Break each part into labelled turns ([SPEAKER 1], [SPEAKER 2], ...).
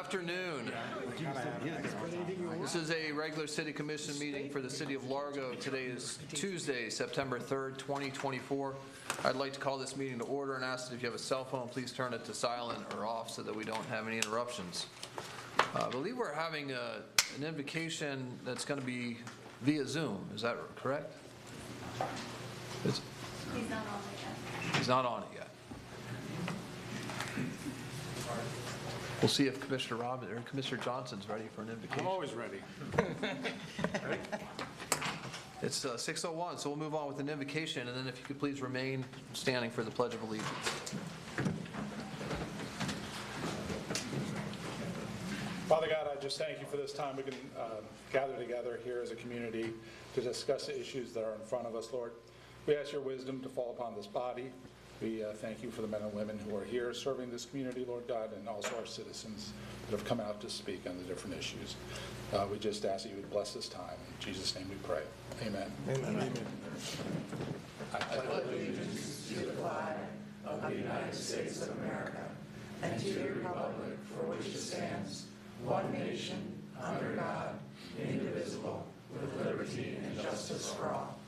[SPEAKER 1] afternoon. This is a regular City Commission meeting for the City of Largo. Today is Tuesday, September 3rd, 2024. I'd like to call this meeting to order and ask that if you have a cell phone, please turn it to silent or off so that we don't have any interruptions. I believe we're having an invocation that's going to be via Zoom. Is that correct? He's
[SPEAKER 2] not on it yet.
[SPEAKER 1] He's not on it yet. We'll see if Commissioner Johnson's ready for an invocation.
[SPEAKER 3] I'm always ready.
[SPEAKER 1] It's 6:01, so we'll move on with an invocation, and then if you could please remain standing for the Pledge of Allegiance.
[SPEAKER 3] Father God, I just thank you for this time we can gather together here as a community to discuss the issues that are in front of us, Lord. We ask your wisdom to fall upon this body. We thank you for the men and women who are here serving this community, Lord God, and also our citizens that have come out to speak on the different issues. We just ask that you would bless this time. In Jesus' name we pray. Amen.
[SPEAKER 4] Amen.
[SPEAKER 3] Amen.
[SPEAKER 4] I pledge allegiance to the flag of the United States of America and to the republic for which it stands, one nation, under God, indivisible, with liberty and justice for all.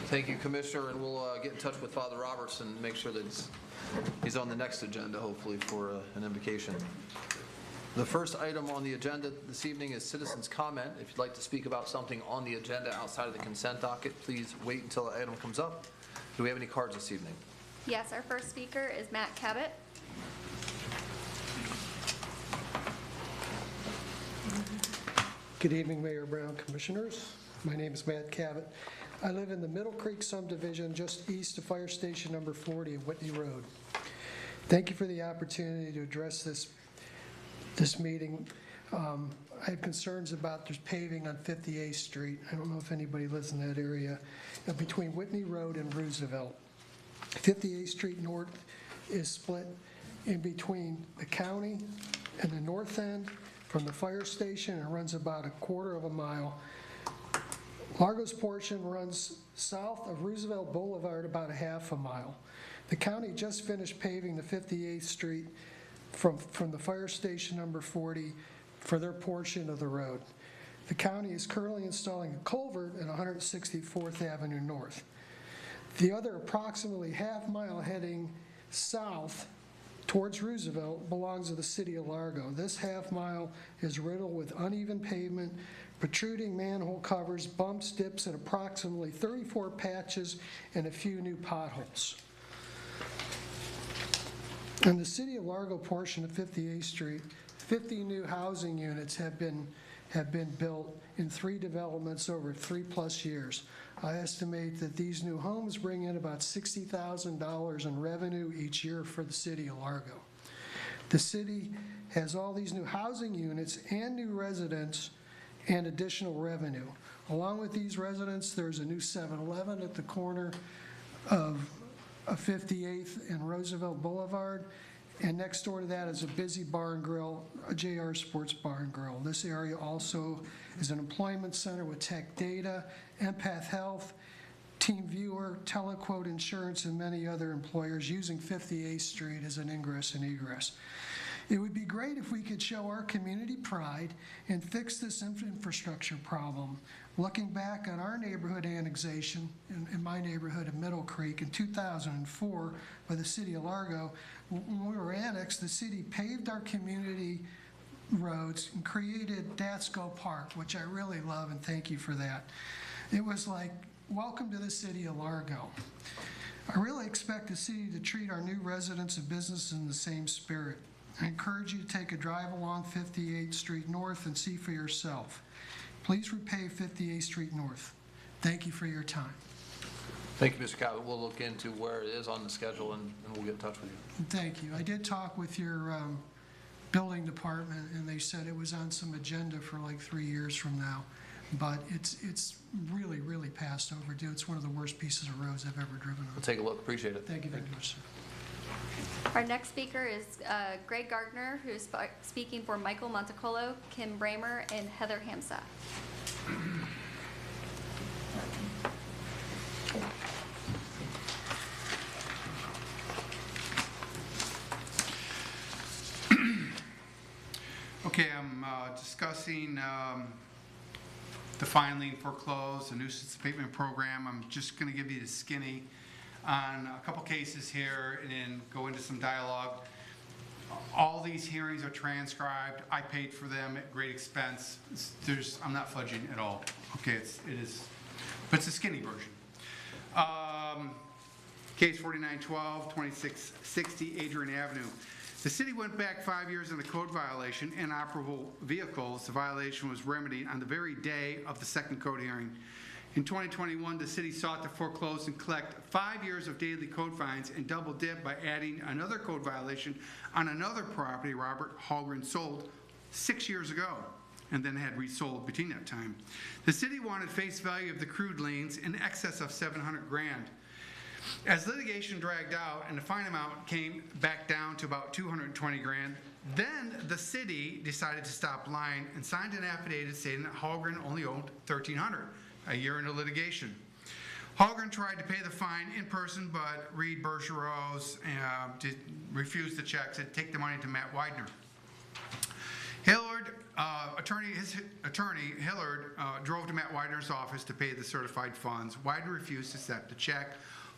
[SPEAKER 1] Thank you, Commissioner, and we'll get in touch with Father Roberts and make sure that he's on the next agenda, hopefully, for an invocation. The first item on the agenda this evening is citizens' comment. If you'd like to speak about something on the agenda outside of the consent docket, please wait until the item comes up. Do we have any cards this evening?
[SPEAKER 2] Yes, our first speaker is Matt Cabot.
[SPEAKER 5] Good evening, Mayor Brown, Commissioners. My name is Matt Cabot. I live in the Middle Creek subdivision just east of Fire Station number 40 of Whitney Road. Thank you for the opportunity to address this meeting. I have concerns about there's paving on 58th Street. I don't know if anybody lives in that area, between Whitney Road and Roosevelt. 58th Street North is split in between the county and the north end from the fire station and runs about a quarter of a mile. Largo's portion runs south of Roosevelt Boulevard about a half a mile. The county just finished paving the 58th Street from the fire station number 40 for their portion of the road. The county is currently installing a culvert at 164th Avenue North. The other approximately half mile heading south towards Roosevelt belongs to the city of Largo. This half mile is riddled with uneven pavement, protruding manhole covers, bumps, dips, and approximately 34 patches and a few new potholes. In the city of Largo portion of 58th Street, 50 new housing units have been built in 3 developments over 3+ years. I estimate that these new homes bring in about $60,000 in revenue each year for the city of Largo. The city has all these new housing units and new residents and additional revenue. Along with these residents, there's a new 7-Eleven at the corner of 58th and Roosevelt Boulevard, and next door to that is a busy bar and grill, a JR Sports Bar and Grill. This area also is an employment center with Tech Data, Empath Health, Team Viewer, Telequote Insurance, and many other employers using 58th Street as an ingress and egress. It would be great if we could show our community pride and fix this infrastructure problem. Looking back on our neighborhood annexation, in my neighborhood of Middle Creek in 2004 by the city of Largo, when we were annexed, the city paved our community roads and created Datsko Park, which I really love, and thank you for that. It was like, welcome to the city of Largo. I really expect the city to treat our new residents and businesses in the same spirit. I encourage you to take a drive along 58th Street North and see for yourself. Please repave 58th Street North. Thank you for your time.
[SPEAKER 1] Thank you, Mr. Cabot. We'll look into where it is on the schedule and we'll get in touch with you.
[SPEAKER 5] Thank you. I did talk with your building department, and they said it was on some agenda for like 3 years from now. But it's really, really past overdue. It's one of the worst pieces of roads I've ever driven on.
[SPEAKER 1] We'll take a look. Appreciate it.
[SPEAKER 5] Thank you very much, sir.
[SPEAKER 2] Our next speaker is Greg Gardner, who's speaking for Michael Montecolo, Kim Bramer, and Heather Hamsa.
[SPEAKER 6] Okay, I'm discussing the fine lien foreclosed, the nuisance abatement program. I'm just going to give you the skinny on a couple cases here and then go into some dialogue. All these hearings are transcribed. I paid for them at great expense. I'm not fudging at all. Okay, it is, but it's a skinny version. Case 4912, 2660 Adrian Avenue. The city went back 5 years on the code violation, inoperable vehicles. The violation was remedied on the very day of the second code hearing. In 2021, the city sought to foreclose and collect 5 years of daily code fines and double dip by adding another code violation on another property Robert Hallgren sold 6 years ago and then had resold between that time. The city wanted face value of the crude liens in excess of $700 grand. As litigation dragged out and the fine amount came back down to about $220 grand, then the city decided to stop lying and signed an affidavit stating that Hallgren only owed $1,300 a year into litigation. Hallgren tried to pay the fine in person, but Reed Bergeron refused the check, said take the money to Matt Widener. His attorney, Hillard, drove to Matt Widener's office to pay the certified funds. Widener refused to accept the check.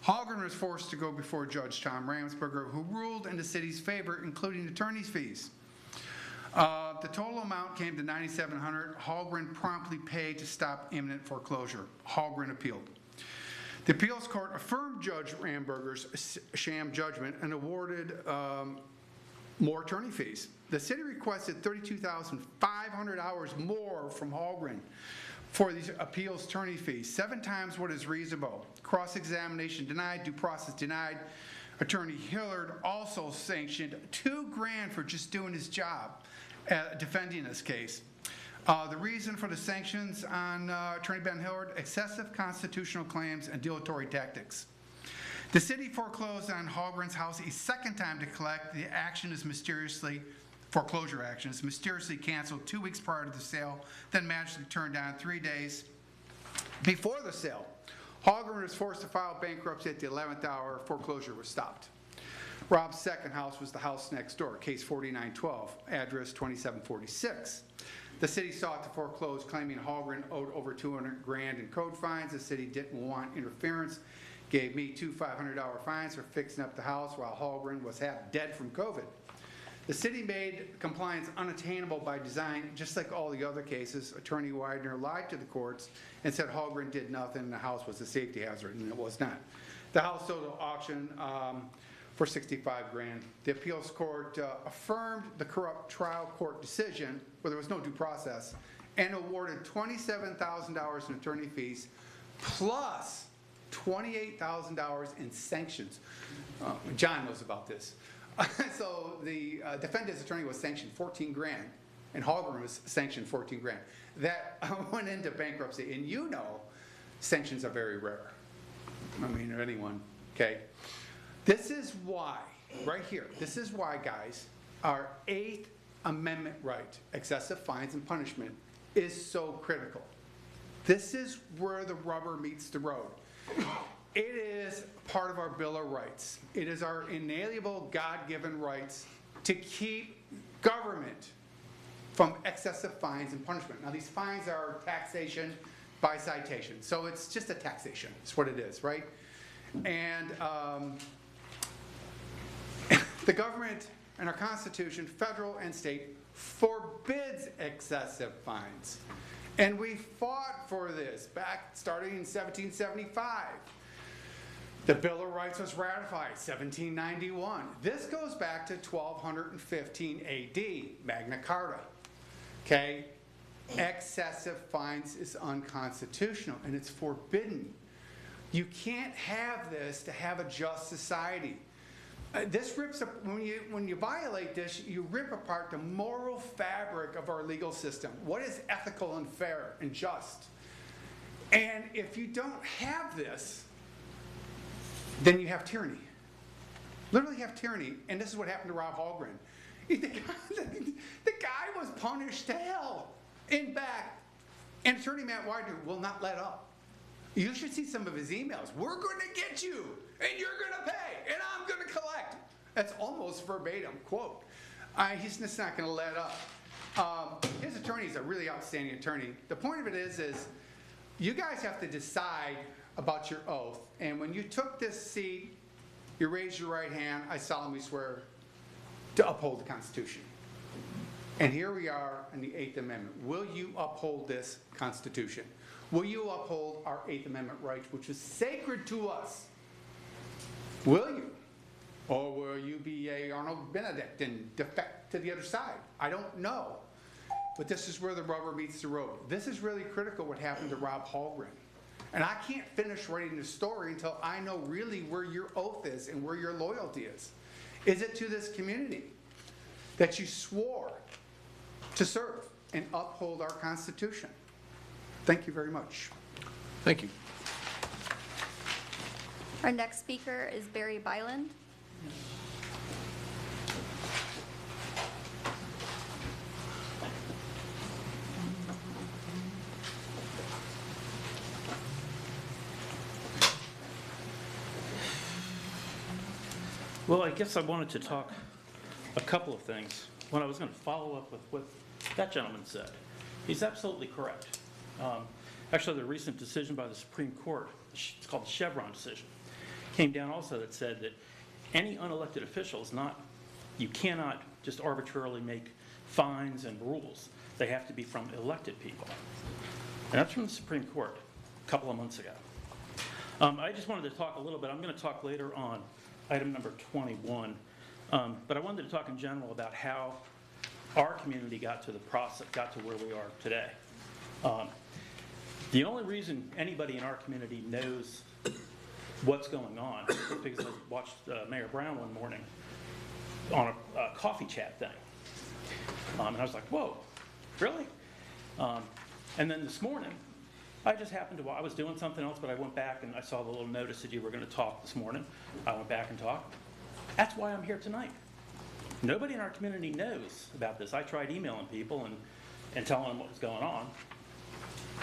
[SPEAKER 6] Hallgren was forced to go before Judge Tom Ramsberger, who ruled in the city's favor, including attorney's fees. The total amount came to $9,700. Hallgren promptly paid to stop imminent foreclosure. Hallgren appealed. The appeals court affirmed Judge Ramsberger's sham judgment and awarded more attorney fees. The city requested $32,500 more from Hallgren for these appeals attorney fees, 7 times what is reasonable. Cross-examination denied, due process denied. Attorney Hillard also sanctioned $2 grand for just doing his job, defending this case. The reason for the sanctions on Attorney Ben Hillard: excessive constitutional claims and dilatory tactics. The city foreclosed on Hallgren's house a second time to collect. The foreclosure action is mysteriously canceled 2 weeks prior to the sale, then magically turned down 3 days before the sale. Hallgren was forced to file bankruptcy at the 11th hour. Foreclosure was stopped. Rob's second house was the house next door, case 4912, address 2746. The city sought to foreclose, claiming Hallgren owed over $200 grand in code fines. The city didn't want interference, gave me 2 $500 fines for fixing up the house while Hallgren was half dead from COVID. The city made compliance unattainable by design, just like all the other cases. Attorney Widener lied to the courts and said Hallgren did nothing and the house was a safety hazard, and it was not. The house sold at auction for $65 grand. The appeals court affirmed the corrupt trial court decision, where there was no due process, and awarded $27,000 in attorney fees, plus $28,000 in sanctions. John knows about this. So the defendant's attorney was sanctioned 14 grand, and Hallgren was sanctioned 14 grand. That went into bankruptcy, and you know sanctions are very rare. I mean, or anyone, okay? This is why, right here, this is why, guys, our 8th Amendment right, excessive fines and punishment, is so critical. This is where the rubber meets the road. It is part of our Bill of Rights. It is our inalienable God-given rights to keep government from excessive fines and punishment. Now, these fines are taxation by citation, so it's just a taxation. It's what it is, right? And the government and our Constitution, federal and state, forbids excessive fines. And we fought for this back starting in 1775. The Bill of Rights was ratified 1791. This goes back to 1215 AD, Magna Carta. Okay? Excessive fines is unconstitutional and it's forbidden. You can't have this to have a just society. This rips up, when you violate this, you rip apart the moral fabric of our legal system. What is ethical and fair and just? And if you don't have this, then you have tyranny. Literally have tyranny, and this is what happened to Rob Hallgren. The guy was punished to hell in back, and attorney Matt Widener will not let up. You should see some of his emails. We're going to get you, and you're going to pay, and I'm going to collect. That's almost verbatim quote. He's just not going to let up. His attorney is a really outstanding attorney. The point of it is you guys have to decide about your oath. And when you took this seat, you raised your right hand, I solemnly swear to uphold the Constitution. And here we are in the 8th Amendment. Will you uphold this Constitution? Will you uphold our 8th Amendment rights, which is sacred to us? Will you? Or will you be a Arnold Benedict and defect to the other side? I don't know. But this is where the rubber meets the road. This is really critical what happened to Rob Hallgren. And I can't finish writing the story until I know really where your oath is and where your loyalty is. Is it to this community that you swore to serve and uphold our Constitution? Thank you very much.
[SPEAKER 1] Thank you.
[SPEAKER 2] Our next speaker is Barry Byland.
[SPEAKER 7] Well, I guess I wanted to talk a couple of things. When I was going to follow up with what that gentleman said, he's absolutely correct. Actually, the recent decision by the Supreme Court, it's called the Chevron decision, came down also that said that any unelected official is not, you cannot just arbitrarily make fines and rules. They have to be from elected people. And that's from the Supreme Court a couple of months ago. I just wanted to talk a little bit. I'm going to talk later on item number 21. But I wanted to talk in general about how our community got to the process, got to where we are today. The only reason anybody in our community knows what's going on is because I watched Mayor Brown one morning on a coffee chat thing. And I was like, whoa, really? And then this morning, I just happened to, I was doing something else, but I went back and I saw the little notice that you were going to talk this morning. I went back and talked. That's why I'm here tonight. Nobody in our community knows about this. I tried emailing people and telling them what was going on.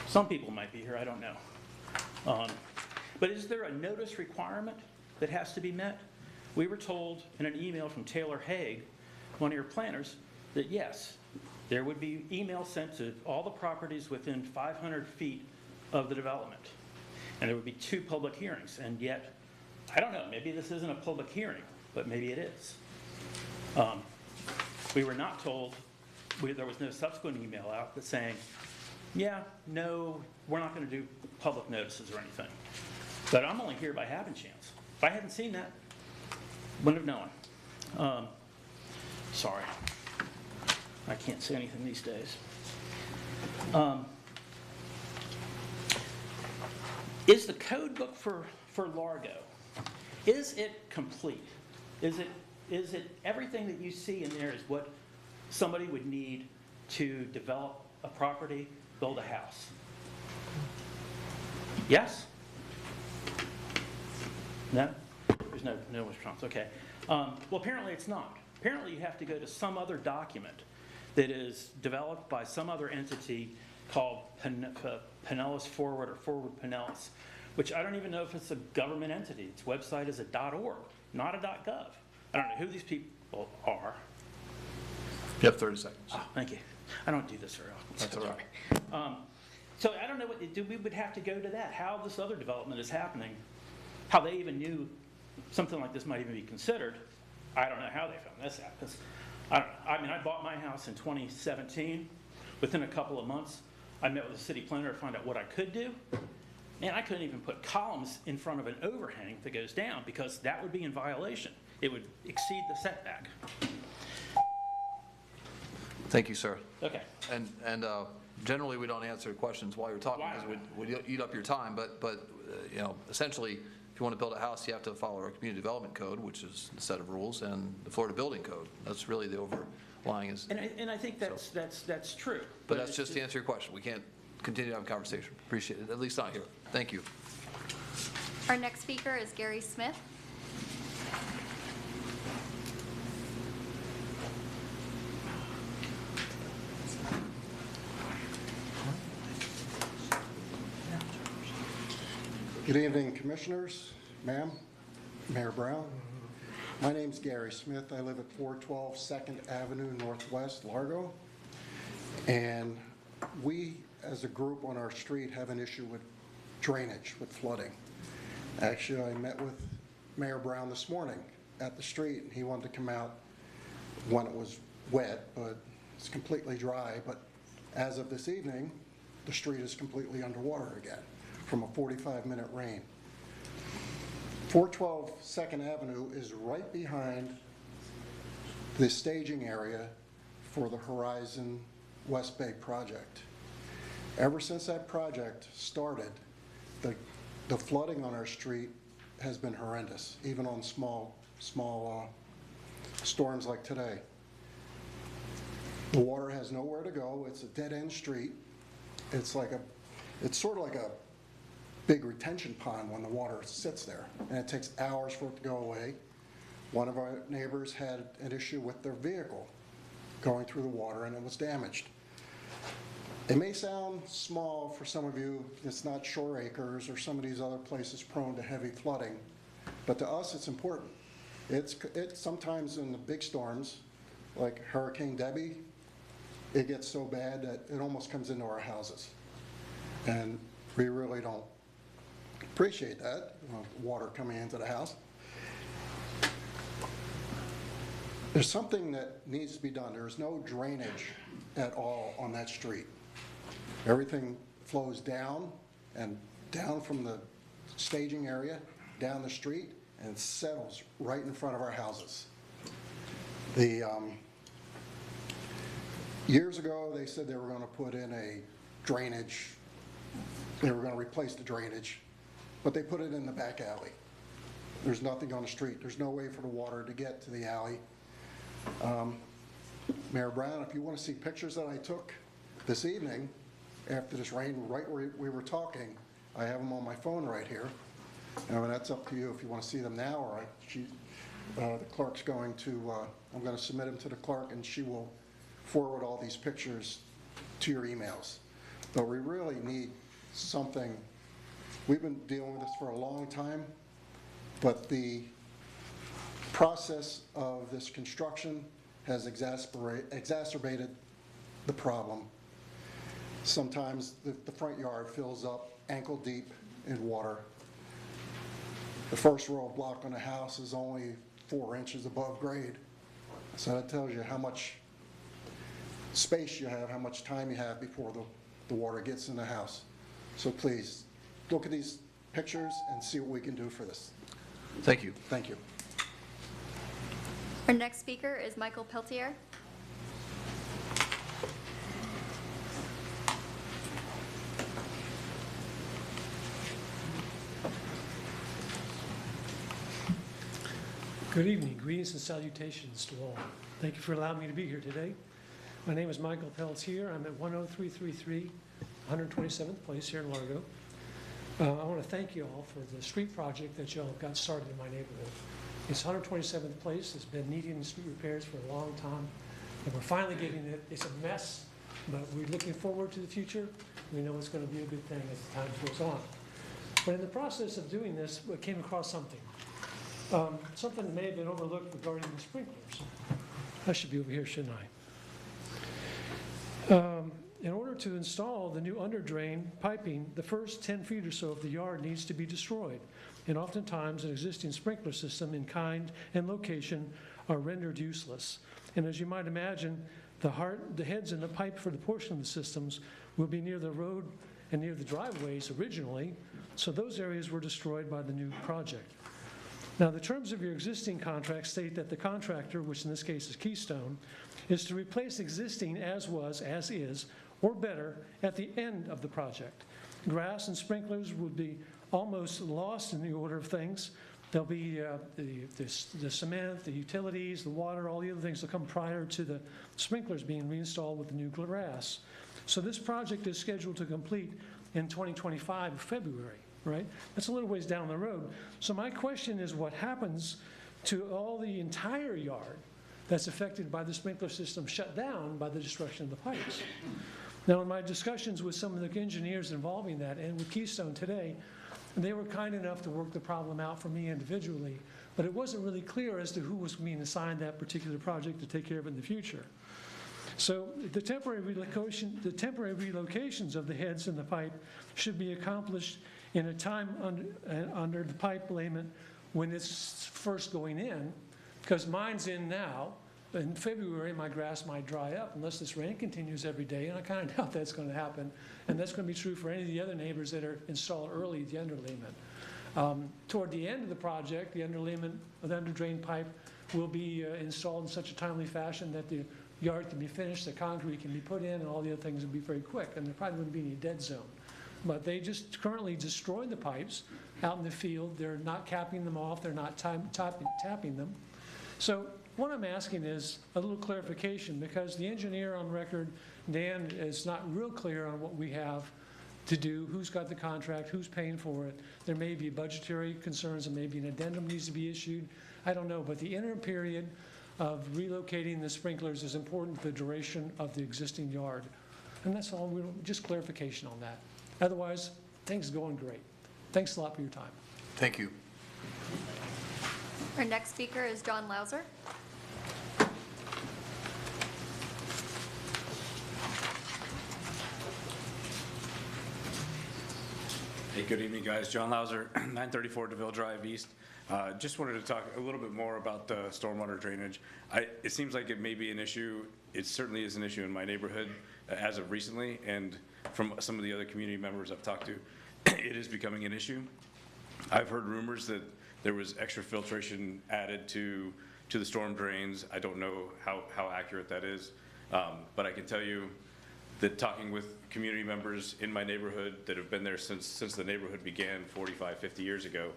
[SPEAKER 7] Some people might be here, I don't know. But is there a notice requirement that has to be met? We were told in an email from Taylor Haig, one of your planners, that yes, there would be email sent to all the properties within 500 feet of the development. And there would be 2 public hearings. And yet, I don't know, maybe this isn't a public hearing, but maybe it is. We were not told, there was no subsequent email out that saying, yeah, no, we're not going to do public notices or anything. But I'm only here by happen chance. If I hadn't seen that, wouldn't have known. Sorry. I can't say anything these days. Is the code book for Largo, is it complete? Is it everything that you see in there is what somebody would need to develop a property, build a house? Yes? No? There's no response. Okay. Well, apparently it's not. Apparently you have to go to some other document that is developed by some other entity called Pinellas Forward or Forward Pinellas, which I don't even know if it's a government entity. Its website is a .org, not a .gov. I don't know who these people are.
[SPEAKER 1] You have 30 seconds.
[SPEAKER 7] Oh, thank you. I don't do this very often.
[SPEAKER 1] That's all right.
[SPEAKER 7] So I don't know what we would have to go to that. How this other development is happening, how they even knew something like this might even be considered. I don't know how they found this out. Because I mean, I bought my house in 2017. Within a couple of months, I met with the city planner to find out what I could do. Man, I couldn't even put columns in front of an overhang that goes down because that would be in violation. It would exceed the setback.
[SPEAKER 1] Thank you, sir.
[SPEAKER 7] Okay.
[SPEAKER 1] And generally, we don't answer questions while you're talking because we'd eat up your time. But you know, essentially, if you want to build a house, you have to follow our community development code, which is a set of rules, and the Florida Building Code. That's really the overlying is.
[SPEAKER 7] And I think that's true.
[SPEAKER 1] But that's just to answer your question. We can't continue to have a conversation. Appreciate it. At least not here. Thank you.
[SPEAKER 2] Our next speaker is Gary Smith.
[SPEAKER 8] Good evening, Commissioners, ma'am, Mayor Brown. My name's Gary Smith. I live at 412 2nd Avenue Northwest, Largo. And we, as a group on our street, have an issue with drainage, with flooding. Actually, I met with Mayor Brown this morning at the street, and he wanted to come out when it was wet, but it's completely dry. But as of this evening, the street is completely underwater again from a 45-minute rain. 412 2nd Avenue is right behind the staging area for the Horizon West Bay project. Ever since that project started, the flooding on our street has been horrendous, even on small storms like today. The water has nowhere to go. It's a dead-end street. It's sort of like a big retention pond when the water sits there, and it takes hours for it to go away. One of our neighbors had an issue with their vehicle going through the water, and it was damaged. It may sound small for some of you. It's not Shore Acres or some of these other places prone to heavy flooding, but to us it's important. It's sometimes in the big storms, like Hurricane Debbie, it gets so bad that it almost comes into our houses. And we really don't appreciate that, water coming into the house. There's something that needs to be done. There's no drainage at all on that street. Everything flows down and down from the staging area, down the street, and settles right in front of our houses. Years ago, they said they were going to put in a drainage. They were going to replace the drainage, but they put it in the back alley. There's nothing on the street. There's no way for the water to get to the alley. Mayor Brown, if you want to see pictures that I took this evening after this rain, right where we were talking, I have them on my phone right here. And that's up to you if you want to see them now, or the clerk's going to, I'm going to submit them to the clerk, and she will forward all these pictures to your emails. But we really need something. We've been dealing with this for a long time, but the process of this construction has exacerbated the problem. Sometimes the front yard fills up ankle deep in water. The first row of block on the house is only 4 inches above grade. So that tells you how much space you have, how much time you have before the water gets in the house. So please, look at these pictures and see what we can do for this.
[SPEAKER 1] Thank you.
[SPEAKER 8] Thank you.
[SPEAKER 2] Our next speaker is Michael Peltier.
[SPEAKER 9] Good evening, greetings and salutations to all. Thank you for allowing me to be here today. My name is Michael Peltier. I'm at 10333 127th Place here in Largo. I want to thank you all for the street project that you all got started in my neighborhood. This 127th Place has been needing street repairs for a long time, and we're finally getting it. It's a mess, but we're looking forward to the future. We know it's going to be a good thing as the time goes on. But in the process of doing this, we came across something. Something that may have been overlooked regarding the sprinklers. I should be over here, shouldn't I? In order to install the new under drain piping, the first 10 feet or so of the yard needs to be destroyed. And oftentimes, an existing sprinkler system in kind and location are rendered useless. And as you might imagine, the heads and the pipe for the portion of the systems will be near the road and near the driveways originally, so those areas were destroyed by the new project. Now, the terms of your existing contract state that the contractor, which in this case is Keystone, is to replace existing as was, as is, or better at the end of the project. Grass and sprinklers would be almost lost in the order of things. There'll be the cement, the utilities, the water, all the other things will come prior to the sprinklers being reinstalled with the new grass. So this project is scheduled to complete in 2025, February. Right? That's a little ways down the road. So my question is, what happens to all the entire yard that's affected by the sprinkler system shut down by the destruction of the pipes? Now, in my discussions with some of the engineers involving that and with Keystone today, they were kind enough to work the problem out for me individually, but it wasn't really clear as to who was being assigned that particular project to take care of it in the future. So the temporary relocations of the heads in the pipe should be accomplished in a time under the pipe layment when it's first going in, because mine's in now. In February, my grass might dry up unless this rain continues every day, and I kind of doubt that's going to happen. And that's going to be true for any of the other neighbors that are installed early at the underlayment. Toward the end of the project, the underlayment of the underdrain pipe will be installed in such a timely fashion that the yard can be finished, the concrete can be put in, and all the other things will be very quick, and there probably wouldn't be any dead zone. But they just currently destroy the pipes out in the field. They're not capping them off. They're not tapping them. So what I'm asking is a little clarification, because the engineer on record, Dan, is not real clear on what we have to do, who's got the contract, who's paying for it. There may be budgetary concerns, and maybe an addendum needs to be issued. I don't know, but the interim period of relocating the sprinklers is important to the duration of the existing yard. And that's all, just clarification on that. Otherwise, things are going great. Thanks a lot for your time.
[SPEAKER 1] Thank you.
[SPEAKER 2] Our next speaker is John Lauser.
[SPEAKER 10] Hey, good evening, guys. John Lauser, 934 DeVille Drive East. Just wanted to talk a little bit more about the stormwater drainage. It seems like it may be an issue. It certainly is an issue in my neighborhood as of recently, and from some of the other community members I've talked to, it is becoming an issue. I've heard rumors that there was extra filtration added to the storm drains. I don't know how accurate that is, but I can tell you that talking with community members in my neighborhood that have been there since the neighborhood began 45, 50 years ago,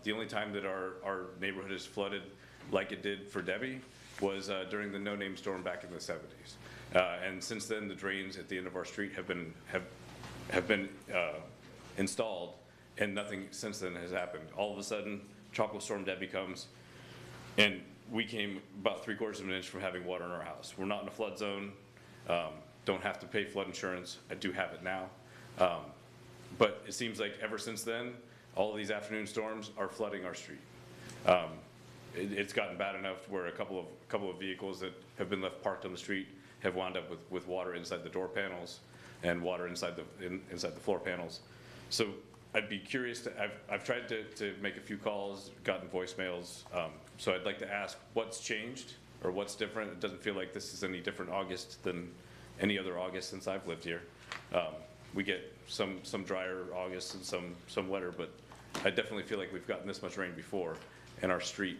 [SPEAKER 10] the only time that our neighborhood is flooded like it did for Debbie was during the no-name storm back in the 70s. And since then, the drains at the end of our street have been installed, and nothing since then has happened. All of a sudden, Tropical Storm Debbie comes, and we came about 3/4 of an inch from having water in our house. We're not in a flood zone. Don't have to pay flood insurance. I do have it now. But it seems like ever since then, all of these afternoon storms are flooding our street. It's gotten bad enough where a couple of vehicles that have been left parked on the street have wound up with water inside the door panels and water inside the floor panels. So I'd be curious I've tried to make a few calls, gotten voicemails. So I'd like to ask what's changed or what's different. It doesn't feel like this is any different August than any other August since I've lived here. We get some drier August and some wetter, but I definitely feel like we've gotten this much rain before, and our street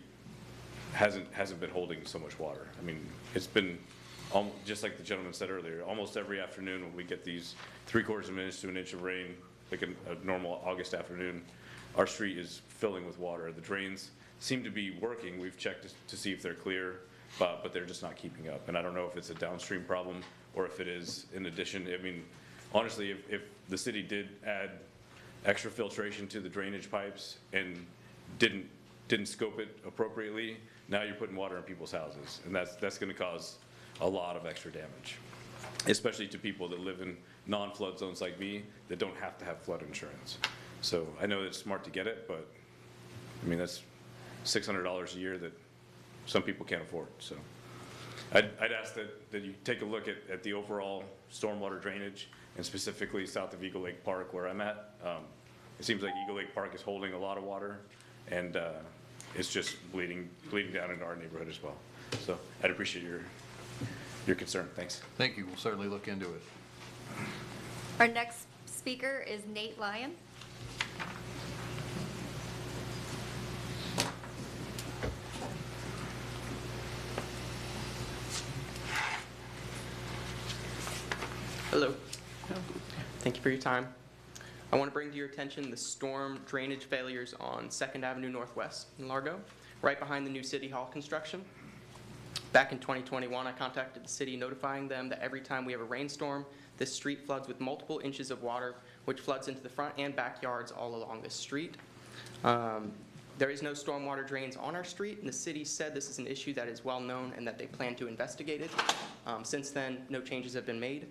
[SPEAKER 10] hasn't been holding so much water. I mean, it's been just like the gentleman said earlier, almost every afternoon when we get these 3/4 of an inch to an inch of rain, like a normal August afternoon, our street is filling with water. The drains seem to be working. We've checked to see if they're clear, but they're just not keeping up. And I don't know if it's a downstream problem or if it is in addition. I mean, honestly, if the city did add extra filtration to the drainage pipes and didn't scope it appropriately, now you're putting water in people's houses, and that's going to cause a lot of extra damage, especially to people that live in non-flood zones like me that don't have to have flood insurance. So I know it's smart to get it, but I mean, that's $600 a year that some people can't afford. So I'd ask that you take a look at the overall stormwater drainage, and specifically south of Eagle Lake Park where I'm at. It seems like Eagle Lake Park is holding a lot of water, and it's just bleeding down into our neighborhood as well. So I'd appreciate your concern. Thanks.
[SPEAKER 1] Thank you. We'll certainly look into it.
[SPEAKER 2] Our next speaker is Nate Lyon.
[SPEAKER 11] Hello. Thank you for your time. I want to bring to your attention the storm drainage failures on 2nd Avenue Northwest in Largo, right behind the new City Hall construction. Back in 2021, I contacted the city notifying them that every time we have a rainstorm, this street floods with multiple inches of water, which floods into the front and backyards all along this street. There is no stormwater drains on our street, and the city said this is an issue that is well known and that they plan to investigate it. Since then, no changes have been made.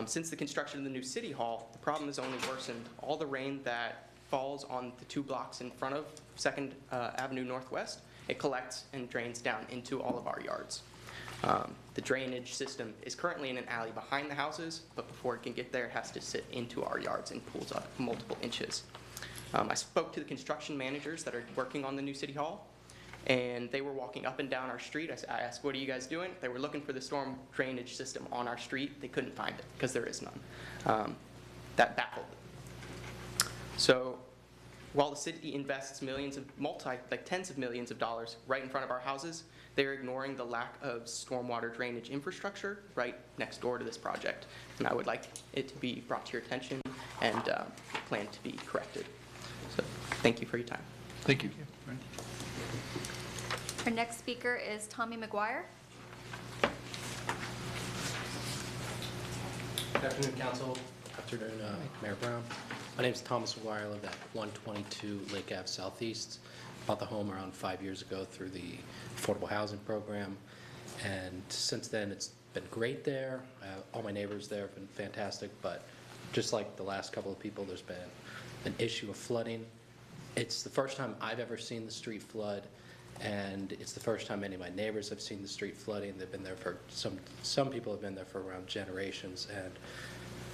[SPEAKER 11] Since the construction of the new City Hall, the problem has only worsened. All the rain that falls on the 2 blocks in front of 2nd Avenue Northwest, it collects and drains down into all of our yards. The drainage system is currently in an alley behind the houses, but before it can get there, it has to sit into our yards and pools up multiple inches. I spoke to the construction managers that are working on the new city hall, and they were walking up and down our street. I asked, what are you guys doing? They were looking for the storm drainage system on our street. They couldn't find it because there is none. That baffled them. So while the city invests millions of, tens of millions of dollars right in front of our houses, they're ignoring the lack of stormwater drainage infrastructure right next door to this project. And I would like it to be brought to your attention and plan to be corrected. So thank you for your time.
[SPEAKER 1] Thank you.
[SPEAKER 2] Our next speaker is Tommy McGuire.
[SPEAKER 12] Good afternoon, Council. Afternoon, Mayor Brown. My name is Thomas McGuire. I live at 122 Lake Ave Southeast. Bought the home around 5 years ago through the affordable housing program, and since then it's been great there. All my neighbors there have been fantastic, but just like the last couple of people, there's been an issue of flooding. It's the first time I've ever seen the street flood, and it's the first time any of my neighbors have seen the street flooding. They've been there for, some people have been there for around generations, and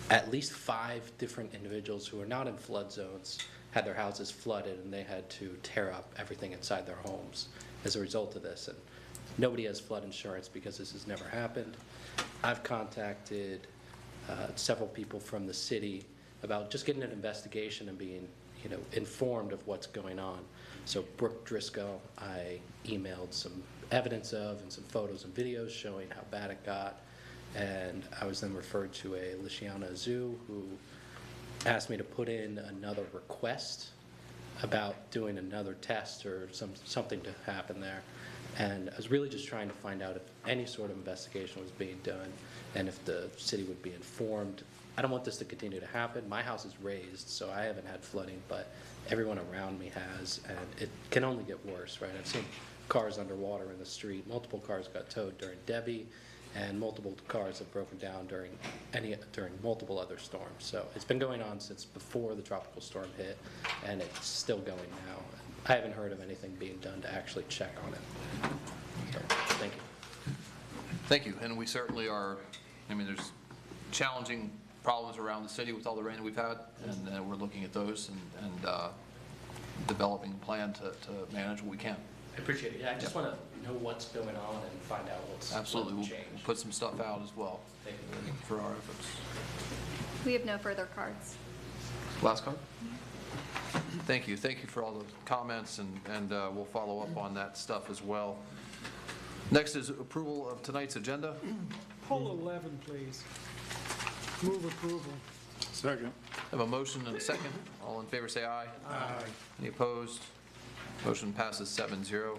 [SPEAKER 12] at least 5 different individuals who are not in flood zones had their houses flooded, and they had to tear up everything inside their homes as a result of this. And nobody has flood insurance because this has never happened. I've contacted several people from the city about just getting an investigation and being, informed of what's going on. So Brooke Driscoll, I emailed some evidence of and some photos and videos showing how bad it got. And I was then referred to a Lishiana Zoo who asked me to put in another request about doing another test or something to happen there. And I was really just trying to find out if any sort of investigation was being done and if the city would be informed. I don't want this to continue to happen. My house is raised, so I haven't had flooding, but everyone around me has, and it can only get worse, right? I've seen cars underwater in the street. Multiple cars got towed during Debbie, and multiple cars have broken down during multiple other storms. So it's been going on since before the tropical storm hit, and it's still going now. I haven't heard of anything being done to actually check on it. So, thank you.
[SPEAKER 1] Thank you. And we certainly are, there's challenging problems around the city with all the rain that we've had, and we're looking at those and developing a plan to manage what we can.
[SPEAKER 12] I appreciate it. Yeah, I just want to know what's going on and find out what's
[SPEAKER 1] Absolutely. We'll
[SPEAKER 12] changed.
[SPEAKER 1] put some stuff out as well
[SPEAKER 12] Thank you.
[SPEAKER 1] for our efforts.
[SPEAKER 2] We have no further cards.
[SPEAKER 1] Last card? Thank you. Thank you for all the comments, and we'll follow up on that stuff as well. Next is approval of tonight's agenda.
[SPEAKER 13] Poll 11, please. Move approval.
[SPEAKER 3] Second.
[SPEAKER 1] Have a motion and a second. All in favor say aye. Aye. Any opposed? Motion passes 7-0.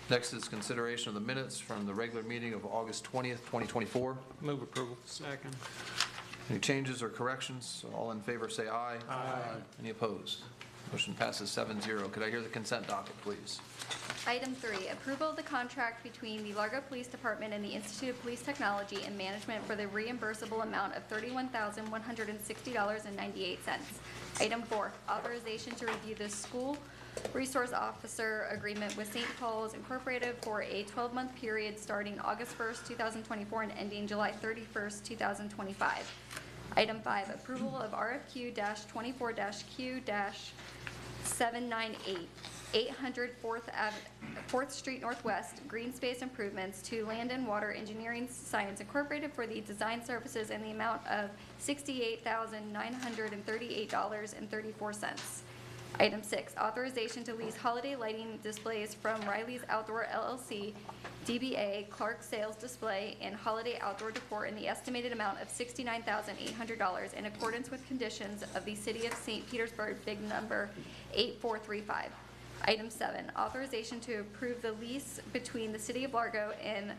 [SPEAKER 1] Next is consideration of the minutes from the regular meeting of August 20th, 2024.
[SPEAKER 13] Move approval. Second.
[SPEAKER 1] Any changes or corrections? All in favor say aye.
[SPEAKER 13] Aye.
[SPEAKER 1] Any opposed? Motion passes 7-0. Could I hear the consent docket, please?
[SPEAKER 2] Item 3, approval of the contract between the Largo Police Department and the Institute of Police Technology and Management for the reimbursable amount of $31,160.98. Item 4, authorization to review the school resource officer agreement with St. Paul's Incorporated for a 12-month period starting August 1st, 2024 and ending July 31st, 2025. Item 5, approval of RFQ-24-Q-798, 800 4th Street Northwest, green space improvements to Land and Water Engineering Science Incorporated for the design services in the amount of $68,938.34. Item 6, authorization to lease holiday lighting displays from Riley's Outdoor LLC, DBA Clark Sales Display, and Holiday Outdoor Decor in the estimated amount of $69,800 in accordance with conditions of the City of St. Petersburg Big Number 8435. Item 7, authorization to approve the lease between the City of Largo and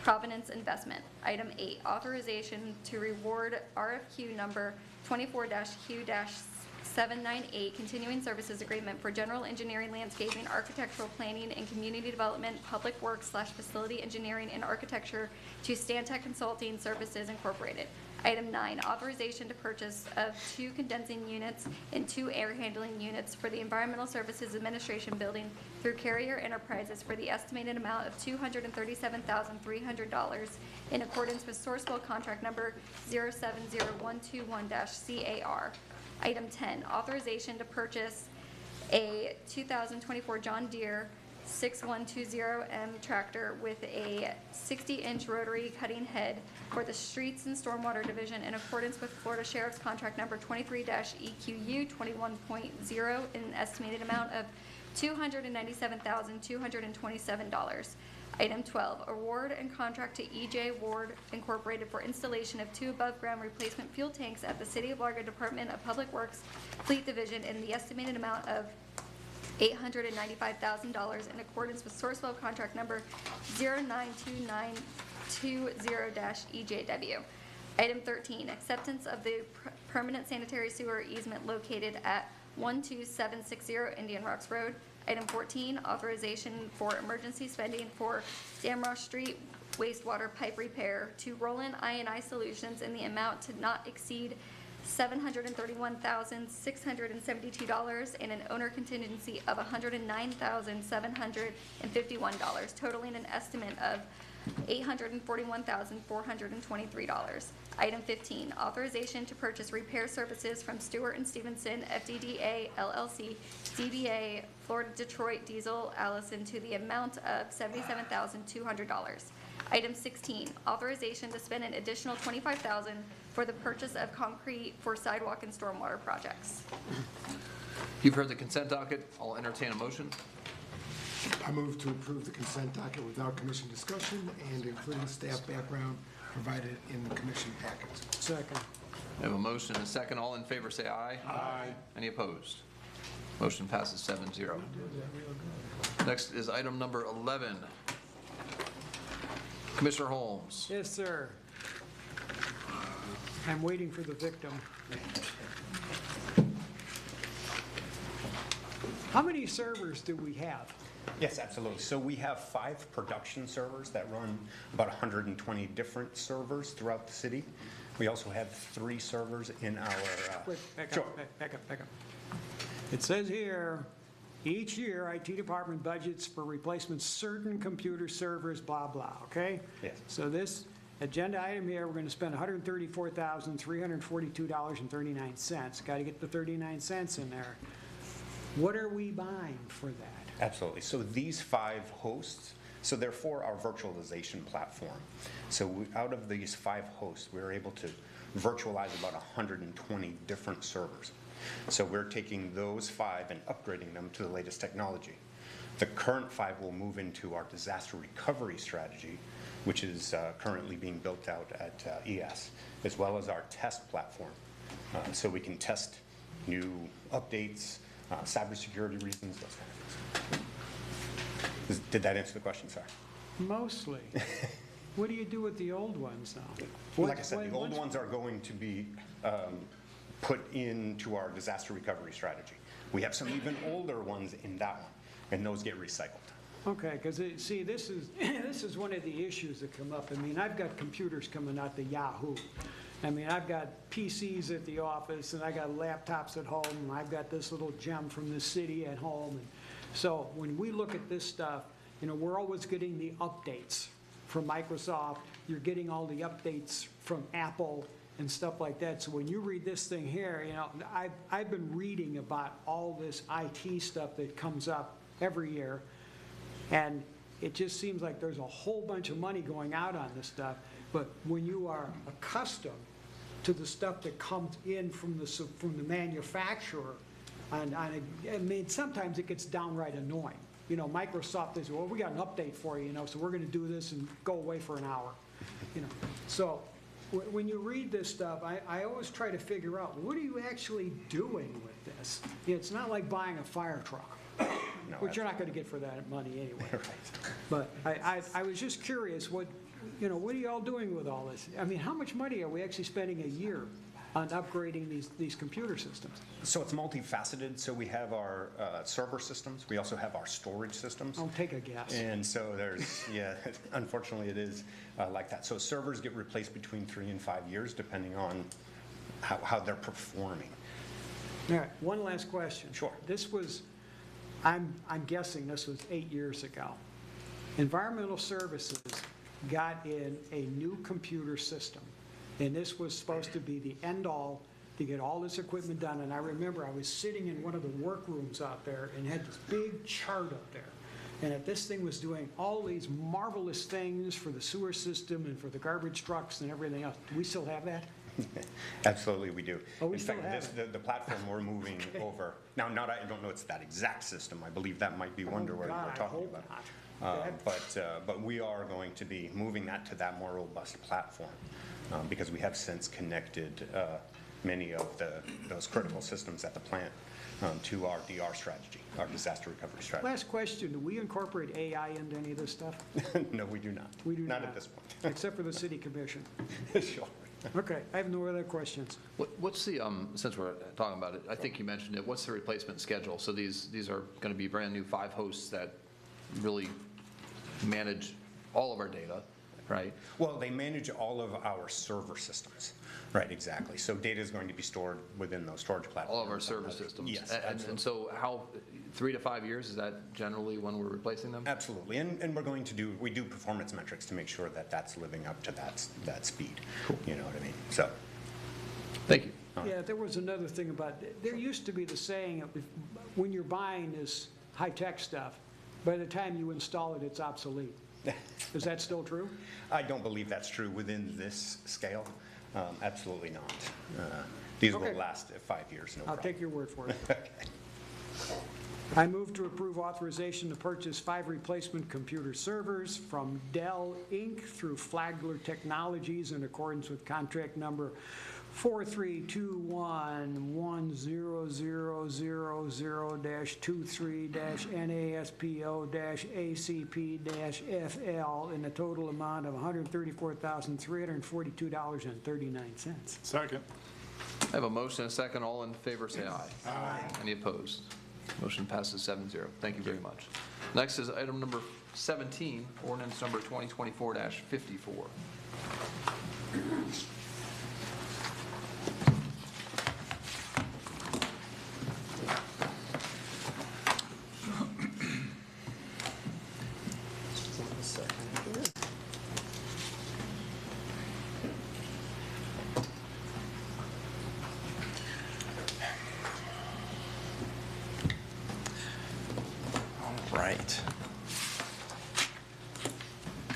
[SPEAKER 2] Providence Investment. Item 8, authorization to reward RFQ number 24-Q-798 798, continuing services agreement for general engineering, landscaping, architectural planning, and community development, public works/facility engineering and architecture to Stantec Consulting Services Incorporated. Item 9, authorization to purchase of 2 condensing units and 2 air handling units for the Environmental Services Administration Building through Carrier Enterprises for the estimated amount of $237,300 in accordance with Sourcewell Contract Number 070121-CAR. Item 10, authorization to purchase a 2024 John Deere 6120M tractor with a 60-inch rotary cutting head for the Streets and Stormwater Division in accordance with Florida Sheriff's Contract Number 23-EQU 21.0 in an estimated amount of $297,227. Item 12, award and contract to EJ Ward Incorporated for installation of 2 above-ground replacement fuel tanks at the City of Largo Department of Public Works Fleet Division in the estimated amount of $895,000 in accordance with Sourcewell Contract Number 092920-EJW. Item 13, acceptance of the permanent sanitary sewer easement located at 12760 Indian Rocks Road. Item 14, authorization for emergency spending for Damrosch Street wastewater pipe repair to Roland I&I Solutions in the amount to not exceed $731,672 and an owner contingency of $109,751, totaling an estimate of $841,423. Item 15, authorization to purchase repair services from Stewart and Stevenson, FDDA, LLC, DBA, Florida Detroit Diesel, Allison, to the amount of $77,200. Item 16, authorization to spend an additional $25,000 for the purchase of concrete for sidewalk and stormwater projects.
[SPEAKER 1] You've heard the consent docket. I'll entertain a motion.
[SPEAKER 14] I move to approve the consent docket without commission discussion and including staff background provided in the commission packets.
[SPEAKER 13] Second.
[SPEAKER 1] I have a motion and a second. All in favor say aye.
[SPEAKER 14] Aye.
[SPEAKER 1] Any opposed? Motion passes 7-0. Next is item number 11. Commissioner Holmes.
[SPEAKER 13] Yes, sir. I'm waiting for the victim. How many servers do we have?
[SPEAKER 15] Yes, absolutely. So we have 5 production servers that run about 120 different servers throughout the city. We also have 3 servers in our...
[SPEAKER 13] Wait, back up,
[SPEAKER 15] Sure.
[SPEAKER 13] back up. It says here, each year, IT department budgets for replacement certain computer servers, blah, blah, okay?
[SPEAKER 15] Yes.
[SPEAKER 13] So this agenda item here, we're going to spend $134,342.39. Got to get the 39 cents in there. What are we buying for that?
[SPEAKER 15] Absolutely. So these 5 hosts, so they're for our virtualization platform. So out of these 5 hosts, we were able to virtualize about 120 different servers. So we're taking those 5 and upgrading them to the latest technology. The current 5 will move into our disaster recovery strategy, which is currently being built out at ES, as well as our test platform. So we can test new updates, cybersecurity reasons, those kind of things. Did that answer the question, sir?
[SPEAKER 13] Mostly. What do you do with the old ones now?
[SPEAKER 15] Like I said, the old ones are going to be put into our disaster recovery strategy. We have some even older ones in that one, and those get recycled.
[SPEAKER 13] Okay, because see, this is one of the issues that come up. I mean, I've got computers coming out the Yahoo. I mean, I've got PCs at the office, and I got laptops at home, and I've got this little gem from the city at home. And so when we look at this stuff, you know, we're always getting the updates from Microsoft. You're getting all the updates from Apple and stuff like that. So when you read this thing here, you know, I've been reading about all this IT stuff that comes up every year, and it just seems like there's a whole bunch of money going out on this stuff. But when you are accustomed to the stuff that comes in from the manufacturer, I mean, sometimes it gets downright annoying. You know, Microsoft is, well, we got an update for you, you know, so we're going to do this and go away for an hour. You know, so when you read this stuff, I always try to figure out, what are you actually doing with this? It's not like buying a fire truck, which you're not going to get for that money anyway. But I was just curious, you know, what are y'all doing with all this? I mean, how much money are we actually spending a year on upgrading these computer systems?
[SPEAKER 15] So it's multifaceted. So we have our server systems. We also have our storage systems.
[SPEAKER 13] I'll take a guess.
[SPEAKER 15] And so there's, yeah, unfortunately it is like that. So servers get replaced between 3 and 5 years, depending on how they're performing.
[SPEAKER 13] All right, one last question.
[SPEAKER 15] Sure.
[SPEAKER 13] This was, I'm guessing this was 8 years ago. Environmental Services got in a new computer system, and this was supposed to be the end-all to get all this equipment done. And I remember I was sitting in one of the workrooms out there and had this big chart up there. And that this thing was doing all these marvelous things for the sewer system and for the garbage trucks and everything else. Do we still have that?
[SPEAKER 15] Absolutely, we do.
[SPEAKER 13] Oh, we
[SPEAKER 15] In
[SPEAKER 13] still
[SPEAKER 15] fact,
[SPEAKER 13] have
[SPEAKER 15] the platform we're moving over, now, I don't know it's that exact system. I believe that might be Wonder where
[SPEAKER 13] God,
[SPEAKER 15] we're
[SPEAKER 13] I
[SPEAKER 15] talking
[SPEAKER 13] hope
[SPEAKER 15] about.
[SPEAKER 13] not.
[SPEAKER 15] But we are going to be moving that to that more robust platform because we have since connected many of those critical systems at the plant to our DR strategy, our disaster recovery strategy.
[SPEAKER 13] Last question, do we incorporate AI into any of this stuff?
[SPEAKER 15] No, we do not.
[SPEAKER 13] We do not.
[SPEAKER 15] Not at this point.
[SPEAKER 13] Except for the city commission.
[SPEAKER 15] Sure.
[SPEAKER 13] Okay, I have no other questions.
[SPEAKER 1] What's the, since we're talking about it, I think you mentioned it, what's the replacement schedule? So these are going to be brand-new 5 hosts that really manage all of our data, right?
[SPEAKER 15] Well, they manage all of our server systems. Right, exactly. So data is going to be stored within those storage platforms.
[SPEAKER 1] All of our server systems?
[SPEAKER 15] Yes,
[SPEAKER 1] And
[SPEAKER 15] absolutely.
[SPEAKER 1] so how, 3 to 5 years, is that generally when we're replacing them?
[SPEAKER 15] Absolutely. And we're going to we do performance metrics to make sure that that's living up to that speed. Cool. You know what I mean? So.
[SPEAKER 1] Thank you.
[SPEAKER 13] Yeah, there was another thing about, there used to be the saying, when you're buying this high-tech stuff, by the time you install it, it's obsolete. Is that still true?
[SPEAKER 15] I don't believe that's true within this scale. Absolutely not. These
[SPEAKER 13] Okay.
[SPEAKER 15] will last 5 years, no
[SPEAKER 13] I'll
[SPEAKER 15] problem.
[SPEAKER 13] take your word for it.
[SPEAKER 15] Okay.
[SPEAKER 13] I move to approve authorization to purchase 5 replacement computer servers from Dell Inc. through Flagler Technologies in accordance with contract number 43211000-23-NASPO-ACP-FL in a total amount of $134,342.39.
[SPEAKER 3] Second.
[SPEAKER 1] I have a motion and a second. All in favor, say aye. Aye. Any opposed? Motion passes 7-0. Thank you very much. Next is item number 17, ordinance number 2024-54.
[SPEAKER 16] Right.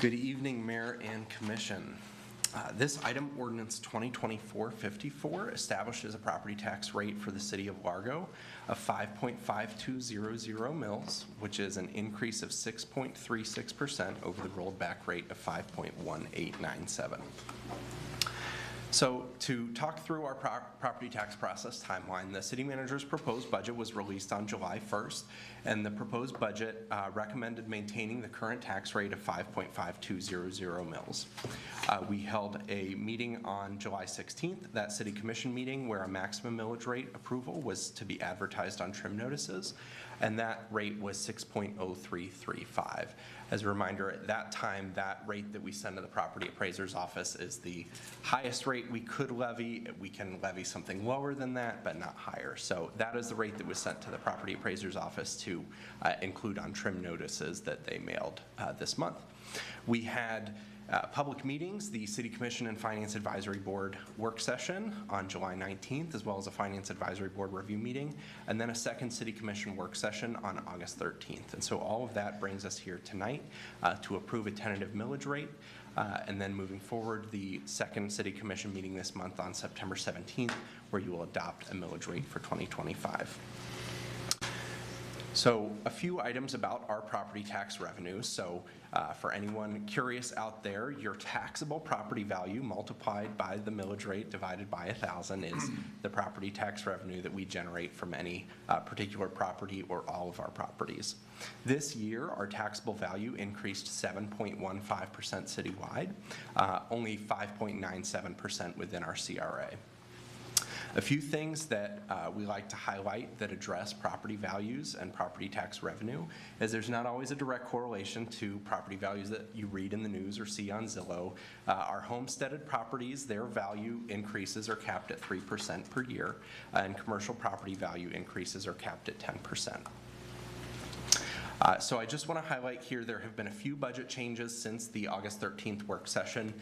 [SPEAKER 16] Good evening, Mayor and Commission. This item, ordinance 2024-54, establishes a property tax rate for the city of Largo of 5.5200 mils, which is an increase of 6.36% over the rolled back rate of 5.1897. So to talk through our property tax process timeline, the city manager's proposed budget was released on July 1st, and the proposed budget recommended maintaining the current tax rate of 5.5200 mils. We held a meeting on July 16th, that city commission meeting, where a maximum millage rate approval was to be advertised on trim notices, and that rate was 6.0335. As a reminder, at that time, that rate that we send to the property appraiser's office is the highest rate we could levy. We can levy something lower than that, but not higher. So that is the rate that was sent to the property appraiser's office to include on trim notices that they mailed this month. We had public meetings, the City Commission and Finance Advisory Board work session on July 19th, as well as a Finance Advisory Board review meeting, and then a second City Commission work session on August 13th. And so all of that brings us here tonight to approve a tentative millage rate, and then moving forward, the second City Commission meeting this month on September 17th, where you will adopt a millage rate for 2025. So a few items about our property tax revenue. So for anyone curious out there, your taxable property value multiplied by the millage rate divided by 1,000 is the property tax revenue that we generate from any particular property or all of our properties. This year, our taxable value increased 7.15% citywide, only 5.97% within our CRA. A few things that we like to highlight that address property values and property tax revenue is there's not always a direct correlation to property values that you read in the news or see on Zillow. Our homesteaded properties, their value increases are capped at 3% per year, and commercial property value increases are capped at 10%. So I just want to highlight here there have been a few budget changes since the August 13th work session,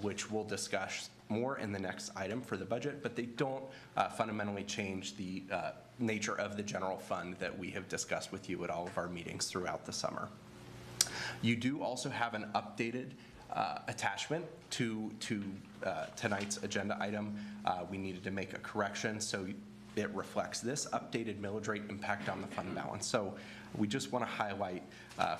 [SPEAKER 16] which we'll discuss more in the next item for the budget, but they don't fundamentally change the nature of the general fund that we have discussed with you at all of our meetings throughout the summer. You do also have an updated attachment to tonight's agenda item. We needed to make a correction, so it reflects this updated millage rate impact on the fund balance. So we just want to highlight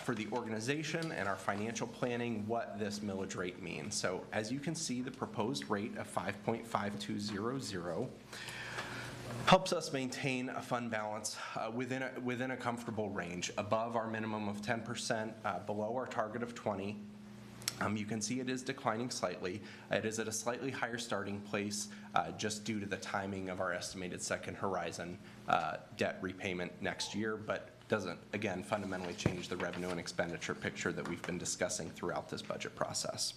[SPEAKER 16] for the organization and our financial planning what this millage rate means. So as you can see, the proposed rate of 5.5200 helps us maintain a fund balance within a comfortable range, above our minimum of 10%, below our target of 20%. You can see it is declining slightly. It is at a slightly higher starting place just due to the timing of our estimated second horizon debt repayment next year, but doesn't, again, fundamentally change the revenue and expenditure picture that we've been discussing throughout this budget process.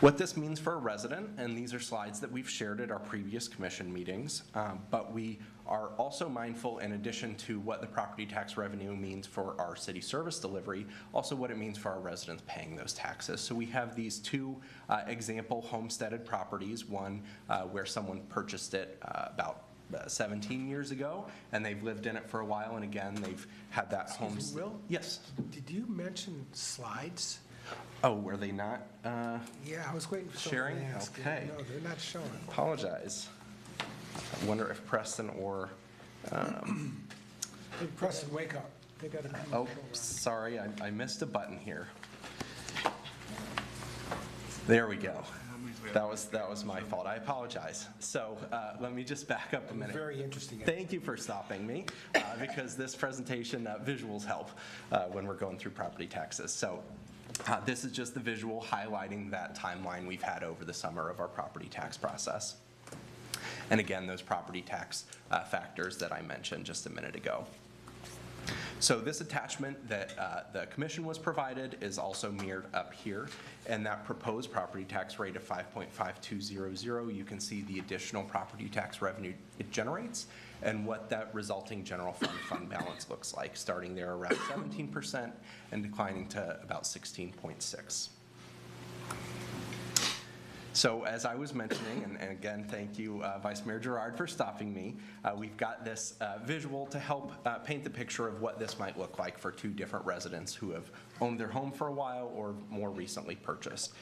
[SPEAKER 16] What this means for a resident, and these are slides that we've shared at our previous commission meetings, but we are also mindful, in addition to what the property tax revenue means for our city service delivery, also what it means for our residents paying those taxes. So we have these two example homesteaded properties, one where someone purchased it about 17 years ago, and they've lived in it for a while, and again, they've had that home.
[SPEAKER 14] Excuse me, Will?
[SPEAKER 16] Yes.
[SPEAKER 14] Did you mention slides?
[SPEAKER 16] Oh, were they not
[SPEAKER 14] Yeah, I was waiting for
[SPEAKER 16] sharing?
[SPEAKER 14] someone to ask.
[SPEAKER 16] Okay.
[SPEAKER 14] No, they're not showing.
[SPEAKER 16] Apologize. I wonder if Preston or
[SPEAKER 14] Hey, Preston, wake up. They gotta come.
[SPEAKER 16] oh, sorry, I missed a button here. There we go. That was my fault. I apologize. So let me just back up a minute.
[SPEAKER 14] Very interesting.
[SPEAKER 16] Thank you for stopping me, because this presentation, visuals help when we're going through property taxes. So this is just the visual highlighting that timeline we've had over the summer of our property tax process. And again, those property tax factors that I mentioned just a minute ago. So this attachment that the commission was provided is also mirrored up here, and that proposed property tax rate of 5.5200, you can see the additional property tax revenue it generates and what that resulting general fund balance looks like, starting there around 17% and declining to about 16.6%. So as I was mentioning, and again, thank you, Vice Mayor Gerard, for stopping me, we've got this visual to help paint the picture of what this might look like for two different residents who have owned their home for a while or more recently purchased.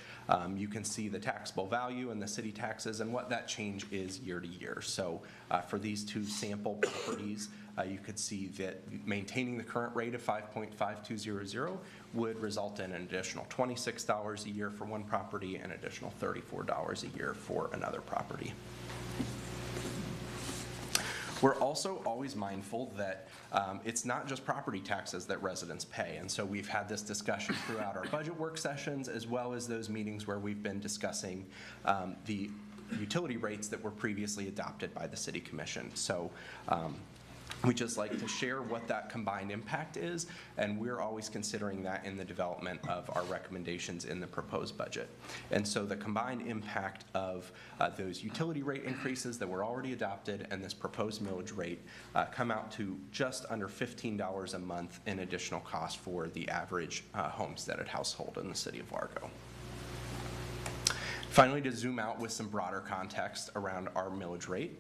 [SPEAKER 16] You can see the taxable value and the city taxes and what that change is year to year. So for these two sample properties, you could see that maintaining the current rate of 5.5200 would result in an additional $26 a year for one property and additional $34 a year for another property. We're also always mindful that it's not just property taxes that residents pay, and so we've had this discussion throughout our budget work sessions as well as those meetings where we've been discussing the utility rates that were previously adopted by the City Commission. So we just like to share what that combined impact is, and we're always considering that in the development of our recommendations in the proposed budget. And so the combined impact of those utility rate increases that were already adopted and this proposed millage rate come out to just under $15 a month in additional cost for the average homesteaded household in the city of Largo. Finally, to zoom out with some broader context around our millage rate,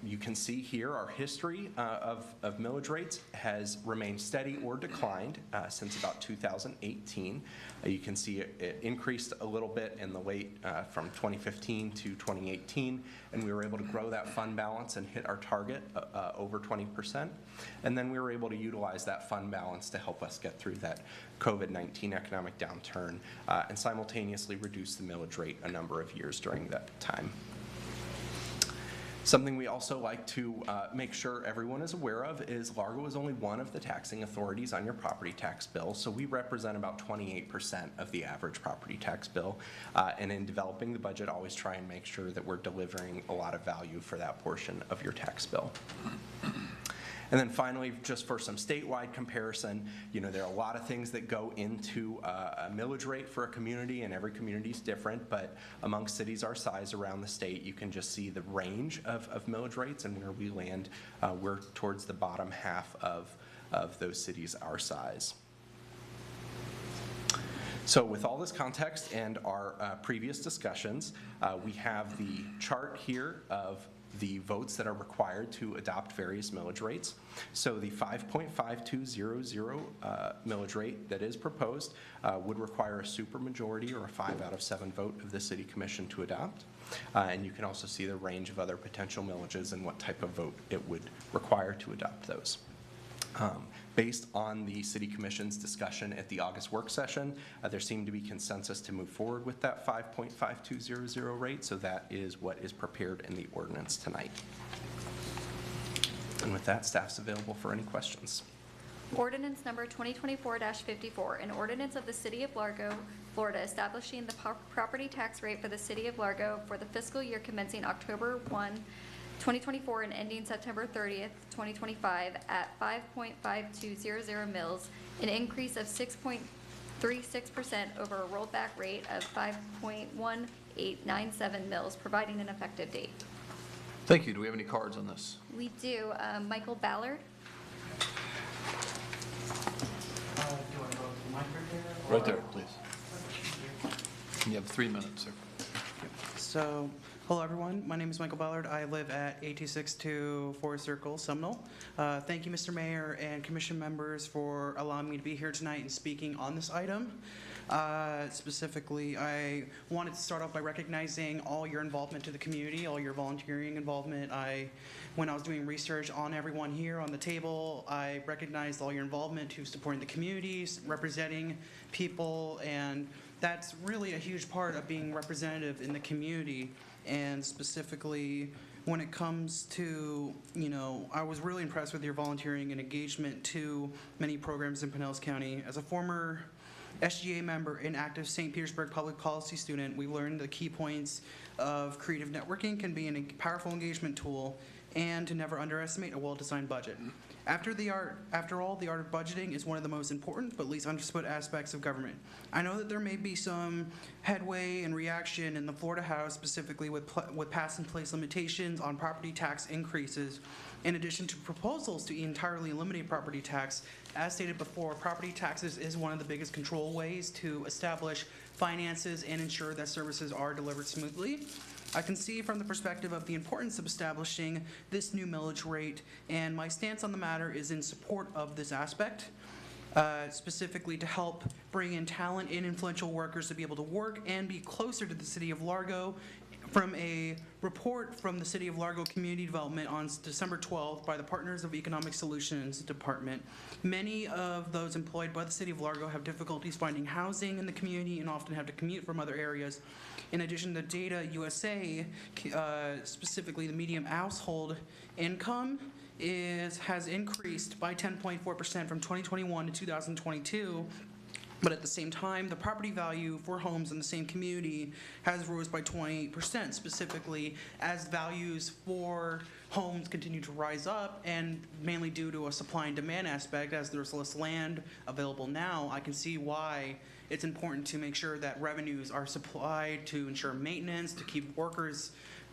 [SPEAKER 16] you can see here our history of millage rates has remained steady or declined since about 2018. You can see it increased a little bit in the late from 2015 to 2018, and we were able to grow that fund balance and hit our target over 20%. And then we were able to utilize that fund balance to help us get through that COVID-19 economic downturn and simultaneously reduce the millage rate a number of years during that time. Something we also like to make sure everyone is aware of is Largo is only one of the taxing authorities on your property tax bill, so we represent about 28% of the average property tax bill. And in developing the budget, always try and make sure that we're delivering a lot of value for that portion of your tax bill. And then finally, just for some statewide comparison, there are a lot of things that go into a millage rate for a community, and every community is different, but among cities our size around the state, you can just see the range of millage rates, and where we land, we're towards the bottom half of those cities our size. So with all this context and our previous discussions, we have the chart here of the votes that are required to adopt various millage rates. So the 5.5200 millage rate that is proposed would require a supermajority or a 5 out of 7 vote of the City Commission to adopt. And you can also see the range of other potential millages and what type of vote it would require to adopt those. Based on the City Commission's discussion at the August work session, there seemed to be consensus to move forward with that 5.5200 rate, so that is what is prepared in the ordinance tonight. And with that, staff's available for any questions.
[SPEAKER 2] Ordinance number 2024-54, an ordinance of the City of Largo, Florida, establishing the property tax rate for the City of Largo for the fiscal year commencing October 1, 2024 and ending September 30th, 2025 at 5.5200 mils, an increase of 6.36% over a rollback rate of 5.1897 mils, providing an effective date.
[SPEAKER 1] Thank you. Do we have any cards on this?
[SPEAKER 2] We do. Michael Ballard.
[SPEAKER 1] Right there, please. You have 3 minutes, sir.
[SPEAKER 17] So, hello everyone, my name is Michael Ballard. I live at 8262 Forest Circle, Seminole. Thank you, Mr. Mayor and Commission members, for allowing me to be here tonight and speaking on this item. Specifically, I wanted to start off by recognizing all your involvement to the community, all your volunteering involvement. When I was doing research on everyone here on the table, I recognized all your involvement to supporting the communities, representing people, and that's really a huge part of being representative in the community. And specifically, when it comes to, I was really impressed with your volunteering and engagement to many programs in Pinellas County. As a former SGA member and active St. Petersburg public policy student, we learned the key points of creative networking can be a powerful engagement tool, and to never underestimate a well-designed budget. After all, the art of budgeting is one of the most important but least understood aspects of government. I know that there may be some headway and reaction in the Florida House, specifically with pass and place limitations on property tax increases, in addition to proposals to entirely eliminate property tax. As stated before, property taxes is one of the biggest control ways to establish finances and ensure that services are delivered smoothly. I can see from the perspective of the importance of establishing this new millage rate, and my stance on the matter is in support of this aspect, specifically to help bring in talent and influential workers to be able to work and be closer to the City of Largo. From a report from the City of Largo Community Development on December 12th by the Partners of Economic Solutions Department, many of those employed by the City of Largo have difficulties finding housing in the community and often have to commute from other areas. In addition, the Data USA, specifically the median household income, has increased by 10.4% from 2021 to 2022. But at the same time, the property value for homes in the same community has rose by 28%, specifically as values for homes continue to rise up, and mainly due to a supply and demand aspect. As there's less land available now, I can see why it's important to make sure that revenues are supplied to ensure maintenance, to keep workers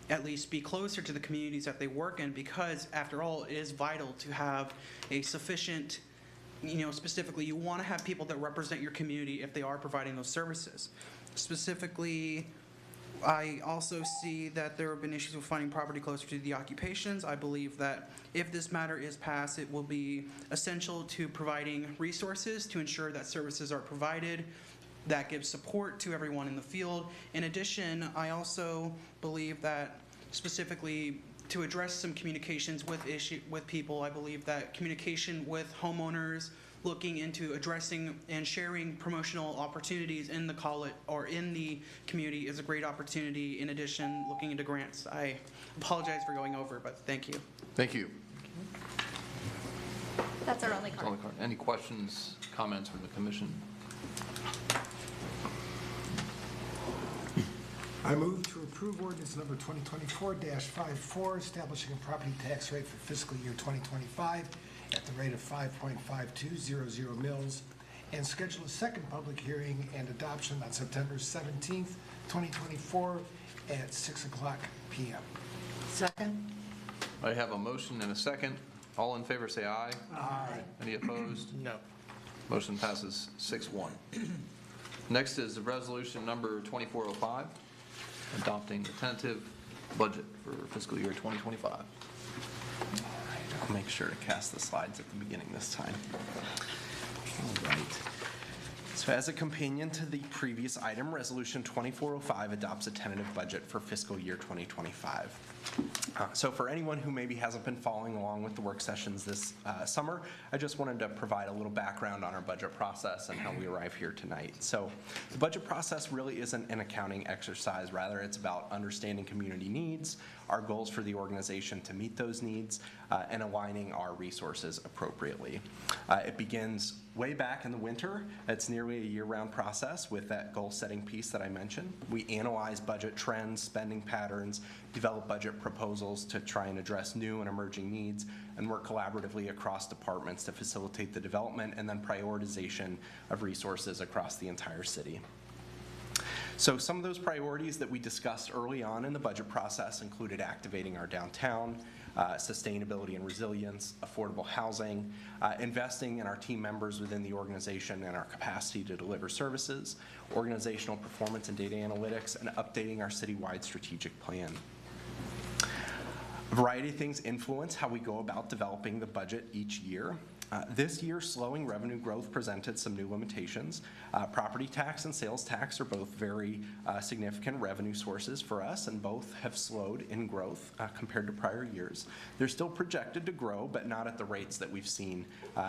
[SPEAKER 17] at least be closer to the communities that they work in, because after all, it is vital to have a sufficient, specifically, you want to have people that represent your community if they are providing those services. Specifically, I also see that there have been issues with finding property closer to the occupations. I believe that if this matter is passed, it will be essential to providing resources to ensure that services are provided that gives support to everyone in the field. In addition, I also believe that specifically to address some communications with people, I believe that communication with homeowners, looking into addressing and sharing promotional opportunities in the college or in the community is a great opportunity. In addition, looking into grants. I apologize for going over, but thank you.
[SPEAKER 1] Thank you.
[SPEAKER 2] That's our only card.
[SPEAKER 1] Any questions, comments from the commission?
[SPEAKER 14] I move to approve ordinance number 2024-54, establishing a property tax rate for fiscal year 2025 at the rate of 5.5200 mils, and schedule a second public hearing and adoption on September 17th, 2024 at 6:00 p.m.
[SPEAKER 4] Second?
[SPEAKER 1] I have a motion and a second. All in favor say aye.
[SPEAKER 14] Aye.
[SPEAKER 1] Any opposed?
[SPEAKER 12] No.
[SPEAKER 1] Motion passes 6-1. Next is the resolution number 2405, adopting the tentative budget for fiscal year 2025.
[SPEAKER 16] I'll make sure to cast the slides at the beginning this time. All right. So as a companion to the previous item, Resolution 2405 adopts a tentative budget for fiscal year 2025. So for anyone who maybe hasn't been following along with the work sessions this summer, I just wanted to provide a little background on our budget process and how we arrive here tonight. So the budget process really isn't an accounting exercise. Rather, it's about understanding community needs, our goals for the organization to meet those needs, and aligning our resources appropriately. It begins way back in the winter. It's nearly a year-round process with that goal-setting piece that I mentioned. We analyze budget trends, spending patterns, develop budget proposals to try and address new and emerging needs, and work collaboratively across departments to facilitate the development and then prioritization of resources across the entire city. So some of those priorities that we discussed early on in the budget process included activating our downtown, sustainability and resilience, affordable housing, investing in our team members within the organization and our capacity to deliver services, organizational performance and data analytics, and updating our citywide strategic plan. A variety of things influence how we go about developing the budget each year. This year, slowing revenue growth presented some new limitations. Property tax and sales tax are both very significant revenue sources for us, and both have slowed in growth compared to prior years. They're still projected to grow, but not at the rates that we've seen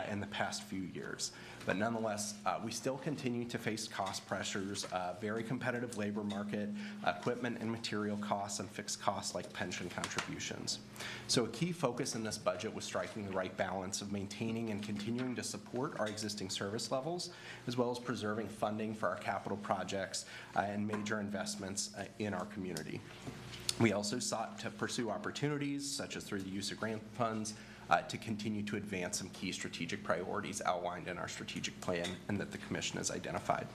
[SPEAKER 16] in the past few years. But nonetheless, we still continue to face cost pressures, very competitive labor market, equipment and material costs, and fixed costs like pension contributions. So a key focus in this budget was striking the right balance of maintaining and continuing to support our existing service levels, as well as preserving funding for our capital projects and major investments in our community. We also sought to pursue opportunities, such as through the use of grant funds, to continue to advance some key strategic priorities outlined in our strategic plan and that the Commission has identified.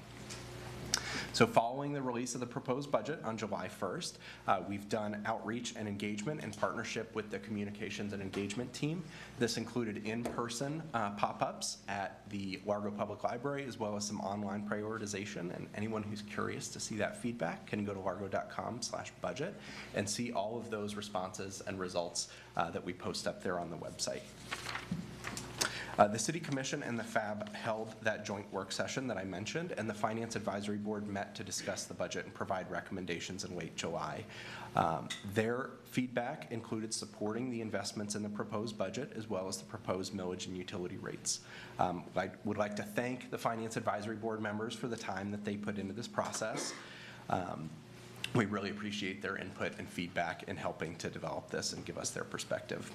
[SPEAKER 16] So following the release of the proposed budget on July 1st, we've done outreach and engagement in partnership with the Communications and Engagement team. This included in-person pop-ups at the Largo Public Library, as well as some online prioritization. And anyone who's curious to see that feedback can go to largo.com/budget and see all of those responses and results that we post up there on the website. The City Commission and the FAB held that joint work session that I mentioned, and the Finance Advisory Board met to discuss the budget and provide recommendations in late July. Their feedback included supporting the investments in the proposed budget, as well as the proposed millage and utility rates. I would like to thank the Finance Advisory Board members for the time that they put into this process. We really appreciate their input and feedback in helping to develop this and give us their perspective.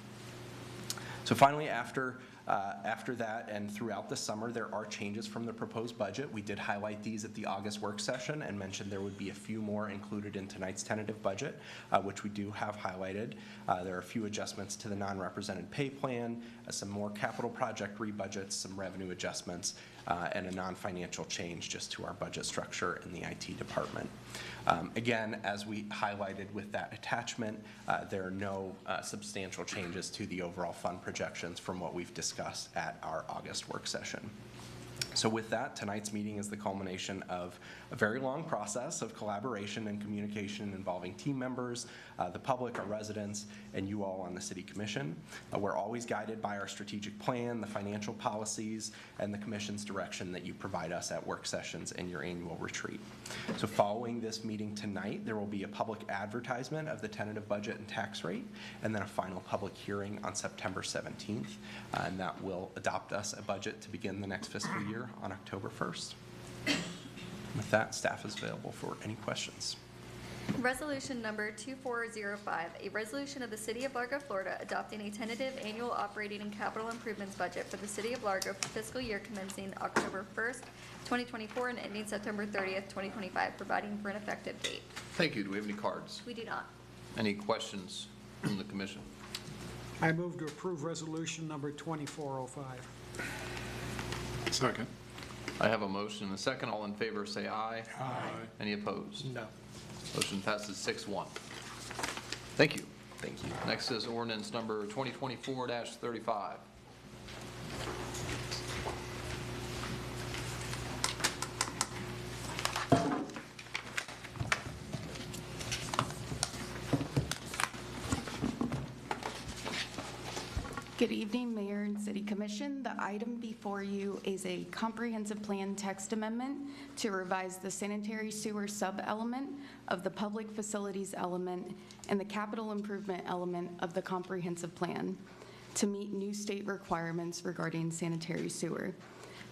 [SPEAKER 16] So finally, after that and throughout the summer, there are changes from the proposed budget. We did highlight these at the August work session and mentioned there would be a few more included in tonight's tentative budget, which we do have highlighted. There are a few adjustments to the non-represented pay plan, some more capital project rebudgets, some revenue adjustments, and a non-financial change just to our budget structure in the IT department. Again, as we highlighted with that attachment, there are no substantial changes to the overall fund projections from what we've discussed at our August work session. So with that, tonight's meeting is the culmination of a very long process of collaboration and communication involving team members, the public, our residents, and you all on the City Commission. We're always guided by our strategic plan, the financial policies, and the Commission's direction that you provide us at work sessions and your annual retreat. So following this meeting tonight, there will be a public advertisement of the tentative budget and tax rate, and then a final public hearing on September 17th, and that will adopt us a budget to begin the next fiscal year on October 1st. With that, staff is available for any questions.
[SPEAKER 2] Resolution number 2405, a resolution of the City of Largo, Florida, adopting a tentative annual operating and capital improvements budget for the City of Largo for fiscal year commencing October 1st, 2024 and ending September 30th, 2025, providing for an effective date.
[SPEAKER 1] Thank you. Do we have any cards?
[SPEAKER 2] We do not.
[SPEAKER 1] Any questions from the commission?
[SPEAKER 13] I move to approve resolution number 2405.
[SPEAKER 3] Second.
[SPEAKER 1] I have a motion and a second. All in favor say aye. Aye. Any opposed?
[SPEAKER 9] No.
[SPEAKER 1] Motion passes 6-1. Thank you.
[SPEAKER 16] Thank you.
[SPEAKER 1] Next is ordinance number 2024-35.
[SPEAKER 18] Good evening, Mayor and City Commission. The item before you is a comprehensive plan text amendment to revise the sanitary sewer sub-element of the public facilities element and the capital improvement element of the comprehensive plan to meet new state requirements regarding sanitary sewer.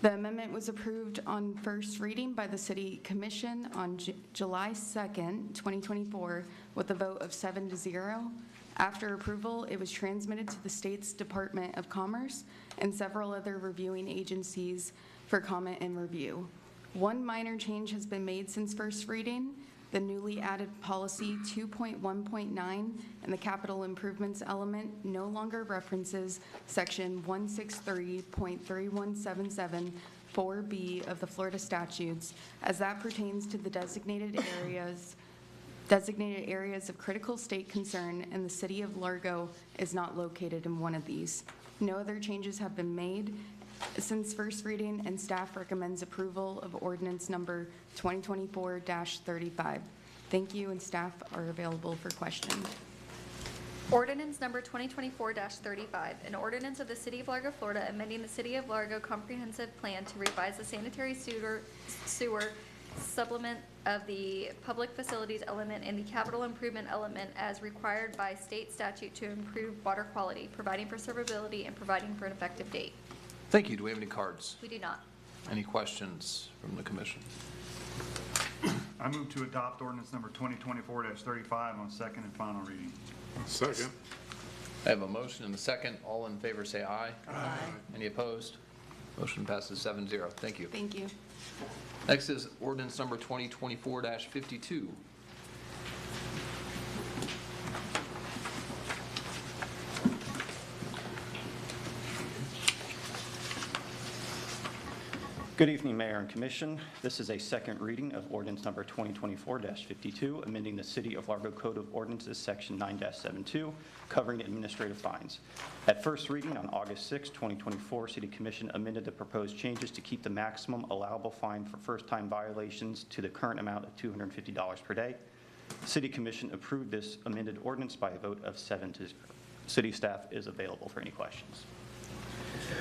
[SPEAKER 18] The amendment was approved on first reading by the City Commission on July 2nd, 2024, with a vote of 7-0. After approval, it was transmitted to the state's Department of Commerce and several other reviewing agencies for comment and review. One minor change has been made since first reading. The newly added policy 2.1.9 and the capital improvements element no longer references section 163.3177 4B of the Florida statutes, as that pertains to the designated areas of critical state concern, and the City of Largo is not located in one of these. No other changes have been made since first reading, and staff recommends approval of ordinance number 2024-35. Thank you, and staff are available for questions.
[SPEAKER 2] Ordinance number 2024-35, an ordinance of the City of Largo, Florida, amending the City of Largo Comprehensive Plan to revise the sanitary sewer supplement of the public facilities element and the capital improvement element as required by state statute to improve water quality, providing for servability, and providing for an effective date.
[SPEAKER 1] Thank you. Do we have any cards?
[SPEAKER 2] We do not.
[SPEAKER 1] Any questions from the commission?
[SPEAKER 19] I move to adopt ordinance number 2024-35 on second and final reading.
[SPEAKER 3] Second.
[SPEAKER 1] I have a motion and a second. All in favor say aye. Aye. Any opposed? Motion passes 7-0. Thank you.
[SPEAKER 18] Thank you.
[SPEAKER 1] Next is ordinance number 2024-52.
[SPEAKER 20] Good evening, Mayor and Commission. This is a second reading of ordinance number 2024-52, amending the City of Largo Code of Ordinances, Section 9-72, covering administrative fines. At first reading on August 6, 2024, City Commission amended the proposed changes to keep the maximum allowable fine for first-time violations to the current amount of $250 per day. City Commission approved this amended ordinance by a vote of 7-0. City staff is available for any questions.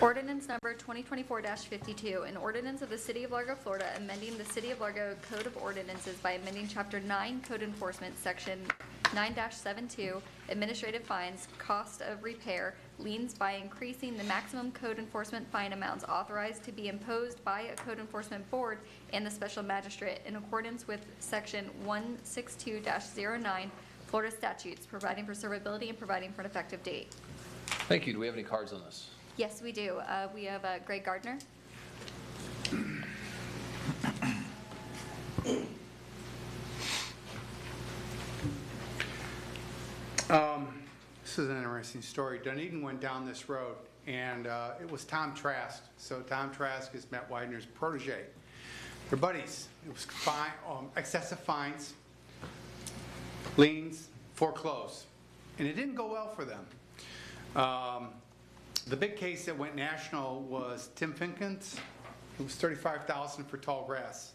[SPEAKER 2] Ordinance number 2024-52, an ordinance of the City of Largo, Florida, amending the City of Largo Code of Ordinances by amending Chapter 9 Code Enforcement, Section 9-72, Administrative Fines, Cost of Repair, liens by increasing the maximum code enforcement fine amounts authorized to be imposed by a code enforcement board and the special magistrate in accordance with Section 162-09 Florida statutes, providing for servability and providing for an effective date.
[SPEAKER 1] Thank you. Do we have any cards on this?
[SPEAKER 2] Yes, we do. We have Greg Gardner.
[SPEAKER 6] This is an interesting story. Dunedin went down this road, and it was Tom Trask. So Tom Trask is Matt Widener's protege. They're buddies. It was excessive fines, liens, foreclosed, and it didn't go well for them. The big case that went national was Tim Finkins It was $35,000 for tall grass.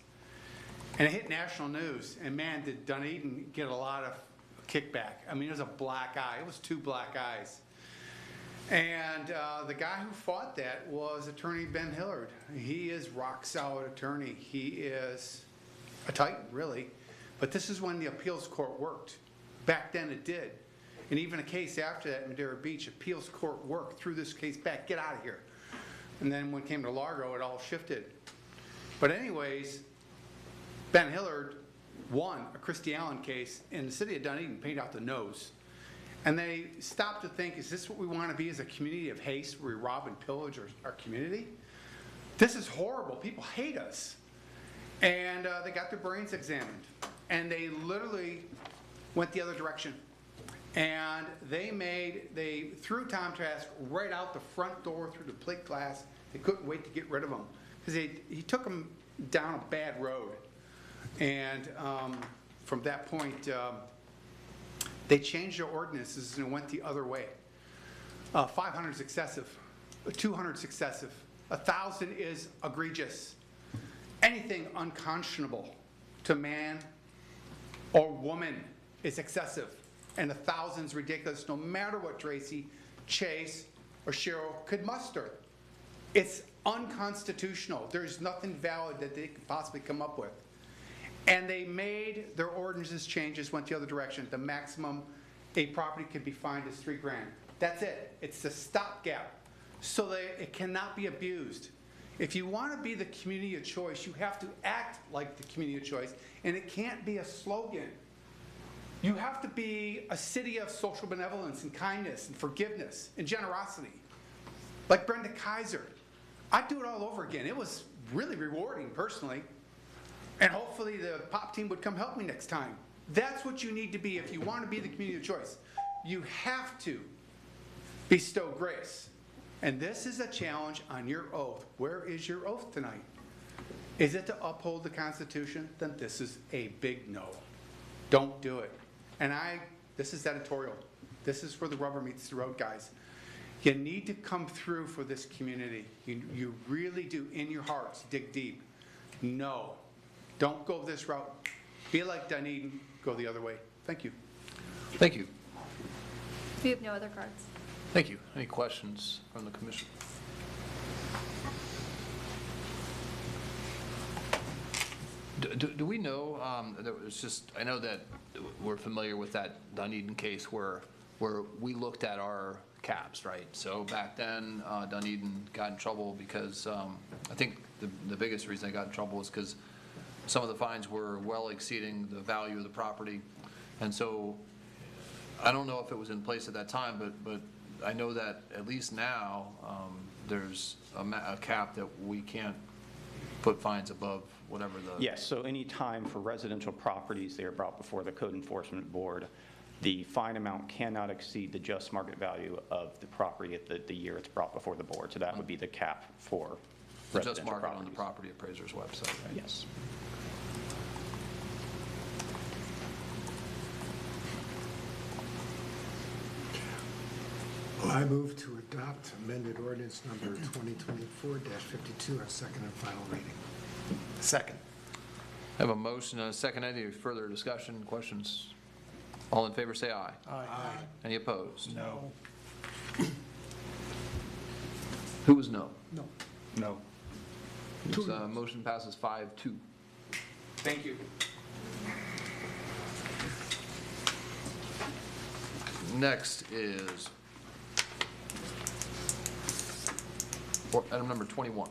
[SPEAKER 6] And it hit national news, and man, did Dunedin get a lot of kickback. I mean, it was a black eye. It was 2 black eyes. And the guy who fought that was Attorney Ben Hillard. He is rock solid attorney. He is a titan, really. But this is when the appeals court worked. Back then it did. And even a case after that in Madeira Beach, appeals court worked, threw this case back, get out of here. And then when it came to Largo, it all shifted. But anyways, Ben Hillard won a Christie Allen case, and the city of Dunedin paid out the nose. And they stopped to think, is this what we want to be as a community of haste, where we rob and pillage our community? This is horrible. People hate us. And they got their brains examined. And they literally went the other direction. And they threw Tom Trask right out the front door through the plate glass. They couldn't wait to get rid of him, because he took them down a bad road. And from that point, they changed their ordinances and went the other way. 500 is excessive. 200 is excessive. 1,000 is egregious. Anything unconscionable to man or woman is excessive. And 1,000 is ridiculous, no matter what Tracy, Chase, or Cheryl could muster. It's unconstitutional. There's nothing valid that they could possibly come up with. And they made their ordinances changes, went the other direction. The maximum a property could be fined is $3 grand. That's it. It's a stopgap, so that it cannot be abused. If you want to be the community of choice, you have to act like the community of choice, and it can't be a slogan. You have to be a city of social benevolence and kindness and forgiveness and generosity. Like Brenda Kaiser. I'd do it all over again. It was really rewarding, personally. And hopefully the pop team would come help me next time. That's what you need to be if you want to be the community of choice. You have to bestow grace. And this is a challenge on your oath. Where is your oath tonight? Is it to uphold the Constitution? Then this is a big no. Don't do it. And this is editorial. This is where the rubber meets the road, guys. You need to come through for this community. You really do, in your hearts, dig deep. No. Don't go this route. Be like Dunedin. Go the other way. Thank you.
[SPEAKER 1] Thank you.
[SPEAKER 2] We have no other cards.
[SPEAKER 1] Thank you. Any questions from the commission? Do we know, I know that we're familiar with that Dunedin case where we looked at our caps, right? So back then, Dunedin got in trouble because I think the biggest reason they got in trouble was because some of the fines were well exceeding the value of the property. And so I don't know if it was in place at that time, but I know that at least now there's a cap that we can't put fines above whatever the...
[SPEAKER 20] Yes, so any time for residential properties, they are brought before the Code Enforcement Board, the fine amount cannot exceed the just market value of the property at the year it's brought before the board. So that would be the cap for
[SPEAKER 1] the
[SPEAKER 20] residential
[SPEAKER 1] just market
[SPEAKER 20] properties.
[SPEAKER 1] on the property appraiser's website, right?
[SPEAKER 20] Yes.
[SPEAKER 14] I move to adopt amended ordinance number 2024-52 on second and final reading.
[SPEAKER 1] Second. I have a motion and a second. Any further discussion, questions? All in favor say aye.
[SPEAKER 14] Aye.
[SPEAKER 1] Any opposed?
[SPEAKER 19] No.
[SPEAKER 1] Who was no?
[SPEAKER 14] No.
[SPEAKER 19] No.
[SPEAKER 1] This motion passes 5-2.
[SPEAKER 6] Thank you.
[SPEAKER 1] Next is item number 21.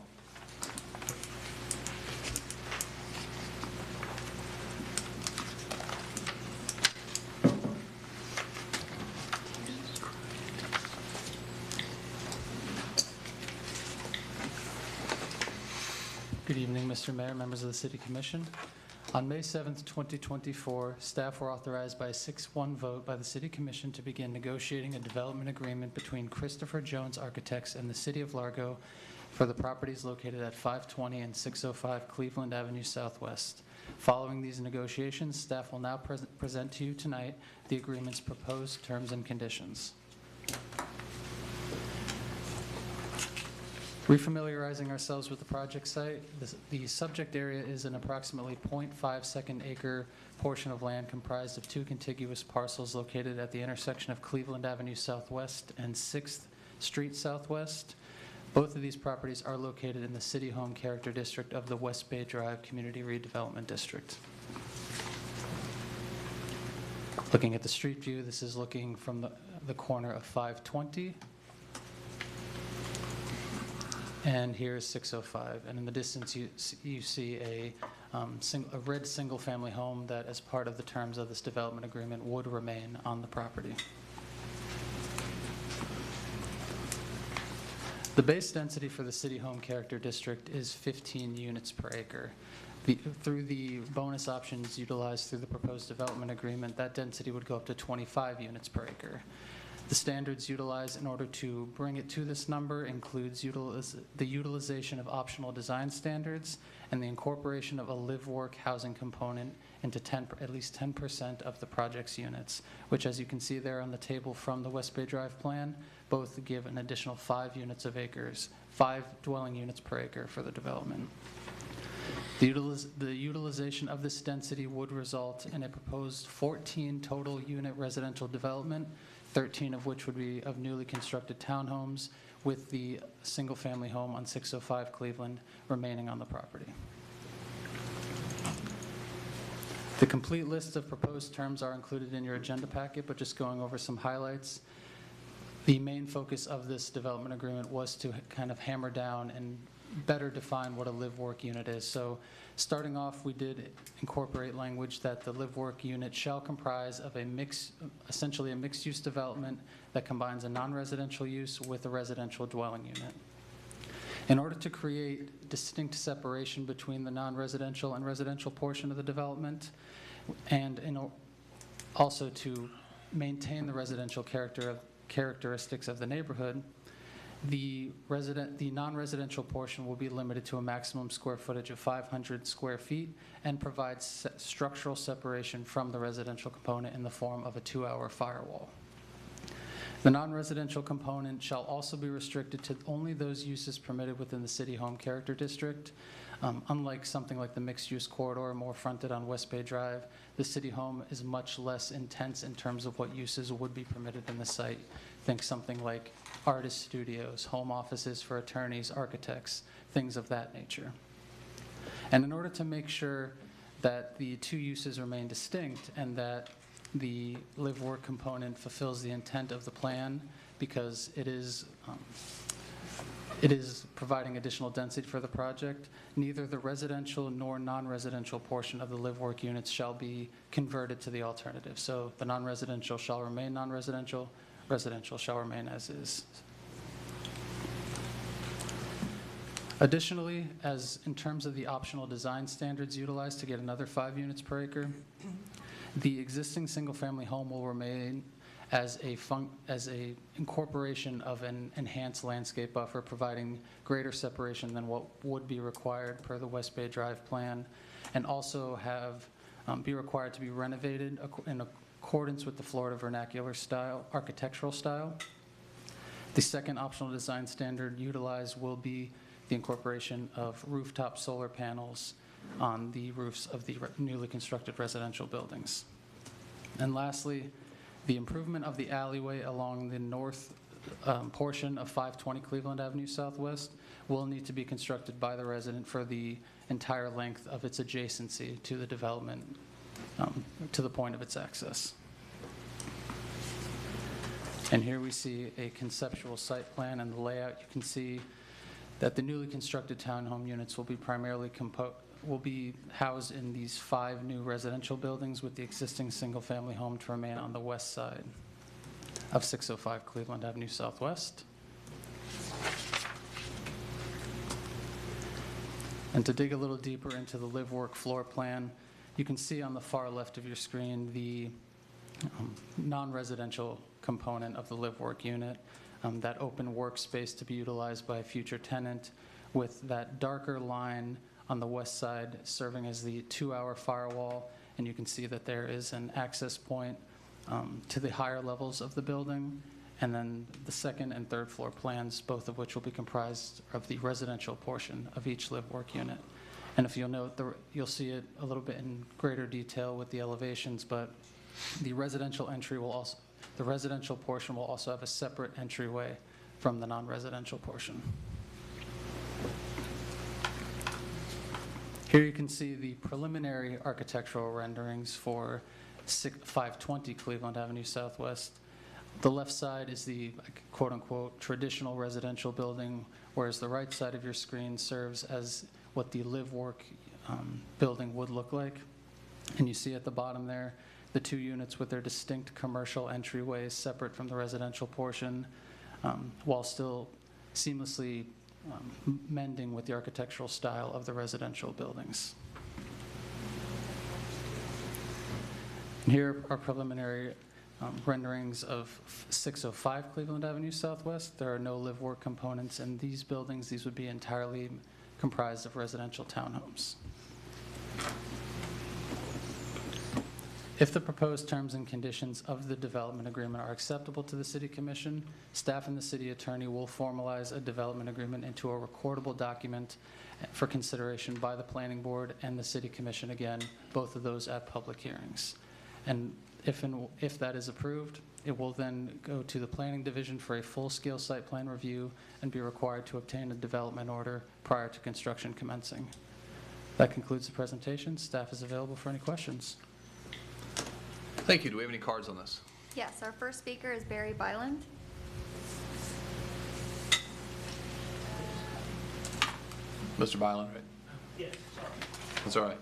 [SPEAKER 21] Good evening, Mr. Mayor, members of the City Commission. On May 7th, 2024, staff were authorized by a 6-1 vote by the City Commission to begin negotiating a development agreement between Christopher Jones Architects and the City of Largo for the properties located at 520 and 605 Cleveland Avenue Southwest. Following these negotiations, staff will now present to you tonight the agreement's proposed terms and conditions. Refamiliarizing ourselves with the project site, the subject area is an approximately 0.52 acre portion of land comprised of 2 contiguous parcels located at the intersection of Cleveland Avenue Southwest and 6th Street Southwest. Both of these properties are located in the City Home Character District of the West Bay Drive Community Redevelopment District. Looking at the street view, this is looking from the corner of 520. And here's 605. And in the distance, you see a red single-family home that, as part of the terms of this development agreement, would remain on the property. The base density for the City Home Character District is 15 units per acre. Through the bonus options utilized through the proposed development agreement, that density would go up to 25 units per acre. The standards utilized in order to bring it to this number includes the utilization of optional design standards and the incorporation of a live-work housing component into at least 10% of the project's units, which, as you can see there on the table from the West Bay Drive plan, both give an additional 5 dwelling units per acre for the development. The utilization of this density would result in a proposed 14 total unit residential development, 13 of which would be of newly constructed townhomes, with the single-family home on 605 Cleveland remaining on the property. The complete list of proposed terms are included in your agenda packet, but just going over some highlights. The main focus of this development agreement was to kind of hammer down and better define what a live-work unit is. So starting off, we did incorporate language that the live-work unit shall comprise of essentially a mixed-use development that combines a non-residential use with a residential dwelling unit. In order to create distinct separation between the non-residential and residential portion of the development, and also to maintain the residential characteristics of the neighborhood, the non-residential portion will be limited to a maximum square footage of 500 square feet and provides structural separation from the residential component in the form of a 2-hour firewall. The non-residential component shall also be restricted to only those uses permitted within the City Home Character District. Unlike something like the mixed-use corridor, more fronted on West Bay Drive, the City Home is much less intense in terms of what uses would be permitted in the site. Think something like artist studios, home offices for attorneys, architects, things of that nature. And in order to make sure that the 2 uses remain distinct and that the live-work component fulfills the intent of the plan, because it is providing additional density for the project, neither the residential nor non-residential portion of the live-work units shall be converted to the alternative. So the non-residential shall remain non-residential, residential shall remain as is. Additionally, as in terms of the optional design standards utilized to get another 5 units per acre, the existing single-family home will remain as a incorporation of an enhanced landscape buffer, providing greater separation than what would be required per the West Bay Drive plan, and also be required to be renovated in accordance with the Florida vernacular style, architectural style. The second optional design standard utilized will be the incorporation of rooftop solar panels on the roofs of the newly constructed residential buildings. And lastly, the improvement of the alleyway along the north portion of 520 Cleveland Avenue Southwest will need to be constructed by the resident for the entire length of its adjacency to the development to the point of its access. And here we see a conceptual site plan and the layout. You can see that the newly constructed townhome units will be housed in these 5 new residential buildings, with the existing single-family home to remain on the west side of 605 Cleveland Avenue Southwest. And to dig a little deeper into the live-work floor plan, you can see on the far left of your screen the non-residential component of the live-work unit, that open workspace to be utilized by a future tenant, with that darker line on the west side serving as the 2-hour firewall. And you can see that there is an access point to the higher levels of the building, and then the second and third floor plans, both of which will be comprised of the residential portion of each live-work unit. And if you'll note, you'll see it a little bit in greater detail with the elevations, but the residential portion will also have a separate entryway from the non-residential portion. Here you can see the preliminary architectural renderings for 520 Cleveland Avenue Southwest. The left side is the quote-unquote traditional residential building, whereas the right side of your screen serves as what the live-work building would look like. And you see at the bottom there, the two units with their distinct commercial entryways separate from the residential portion, while still seamlessly mending with the architectural style of the residential buildings. And here are preliminary renderings of 605 Cleveland Avenue Southwest. There are no live-work components in these buildings. These would be entirely comprised of residential townhomes. If the proposed terms and conditions of the development agreement are acceptable to the City Commission, staff and the city attorney will formalize a development agreement into a recordable document for consideration by the Planning Board and the City Commission, again, both of those at public hearings. And if that is approved, it will then go to the Planning Division for a full-scale site plan review and be required to obtain a development order prior to construction commencing. That concludes the presentation. Staff is available for any questions.
[SPEAKER 1] Thank you. Do we have any cards on this?
[SPEAKER 2] Yes, our first speaker is Barry Byland.
[SPEAKER 1] Mr. Byland, right?
[SPEAKER 7] Yes, sorry.
[SPEAKER 1] That's all right.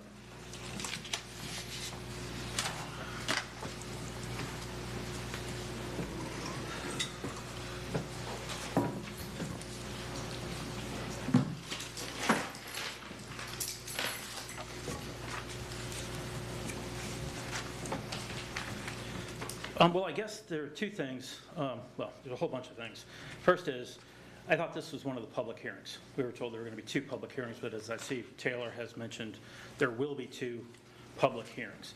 [SPEAKER 7] Well, I guess there are two things. Well, there's a whole bunch of things. First is, I thought this was one of the public hearings. We were told there were going to be 2 public hearings, but as I see Taylor has mentioned, there will be 2 public hearings.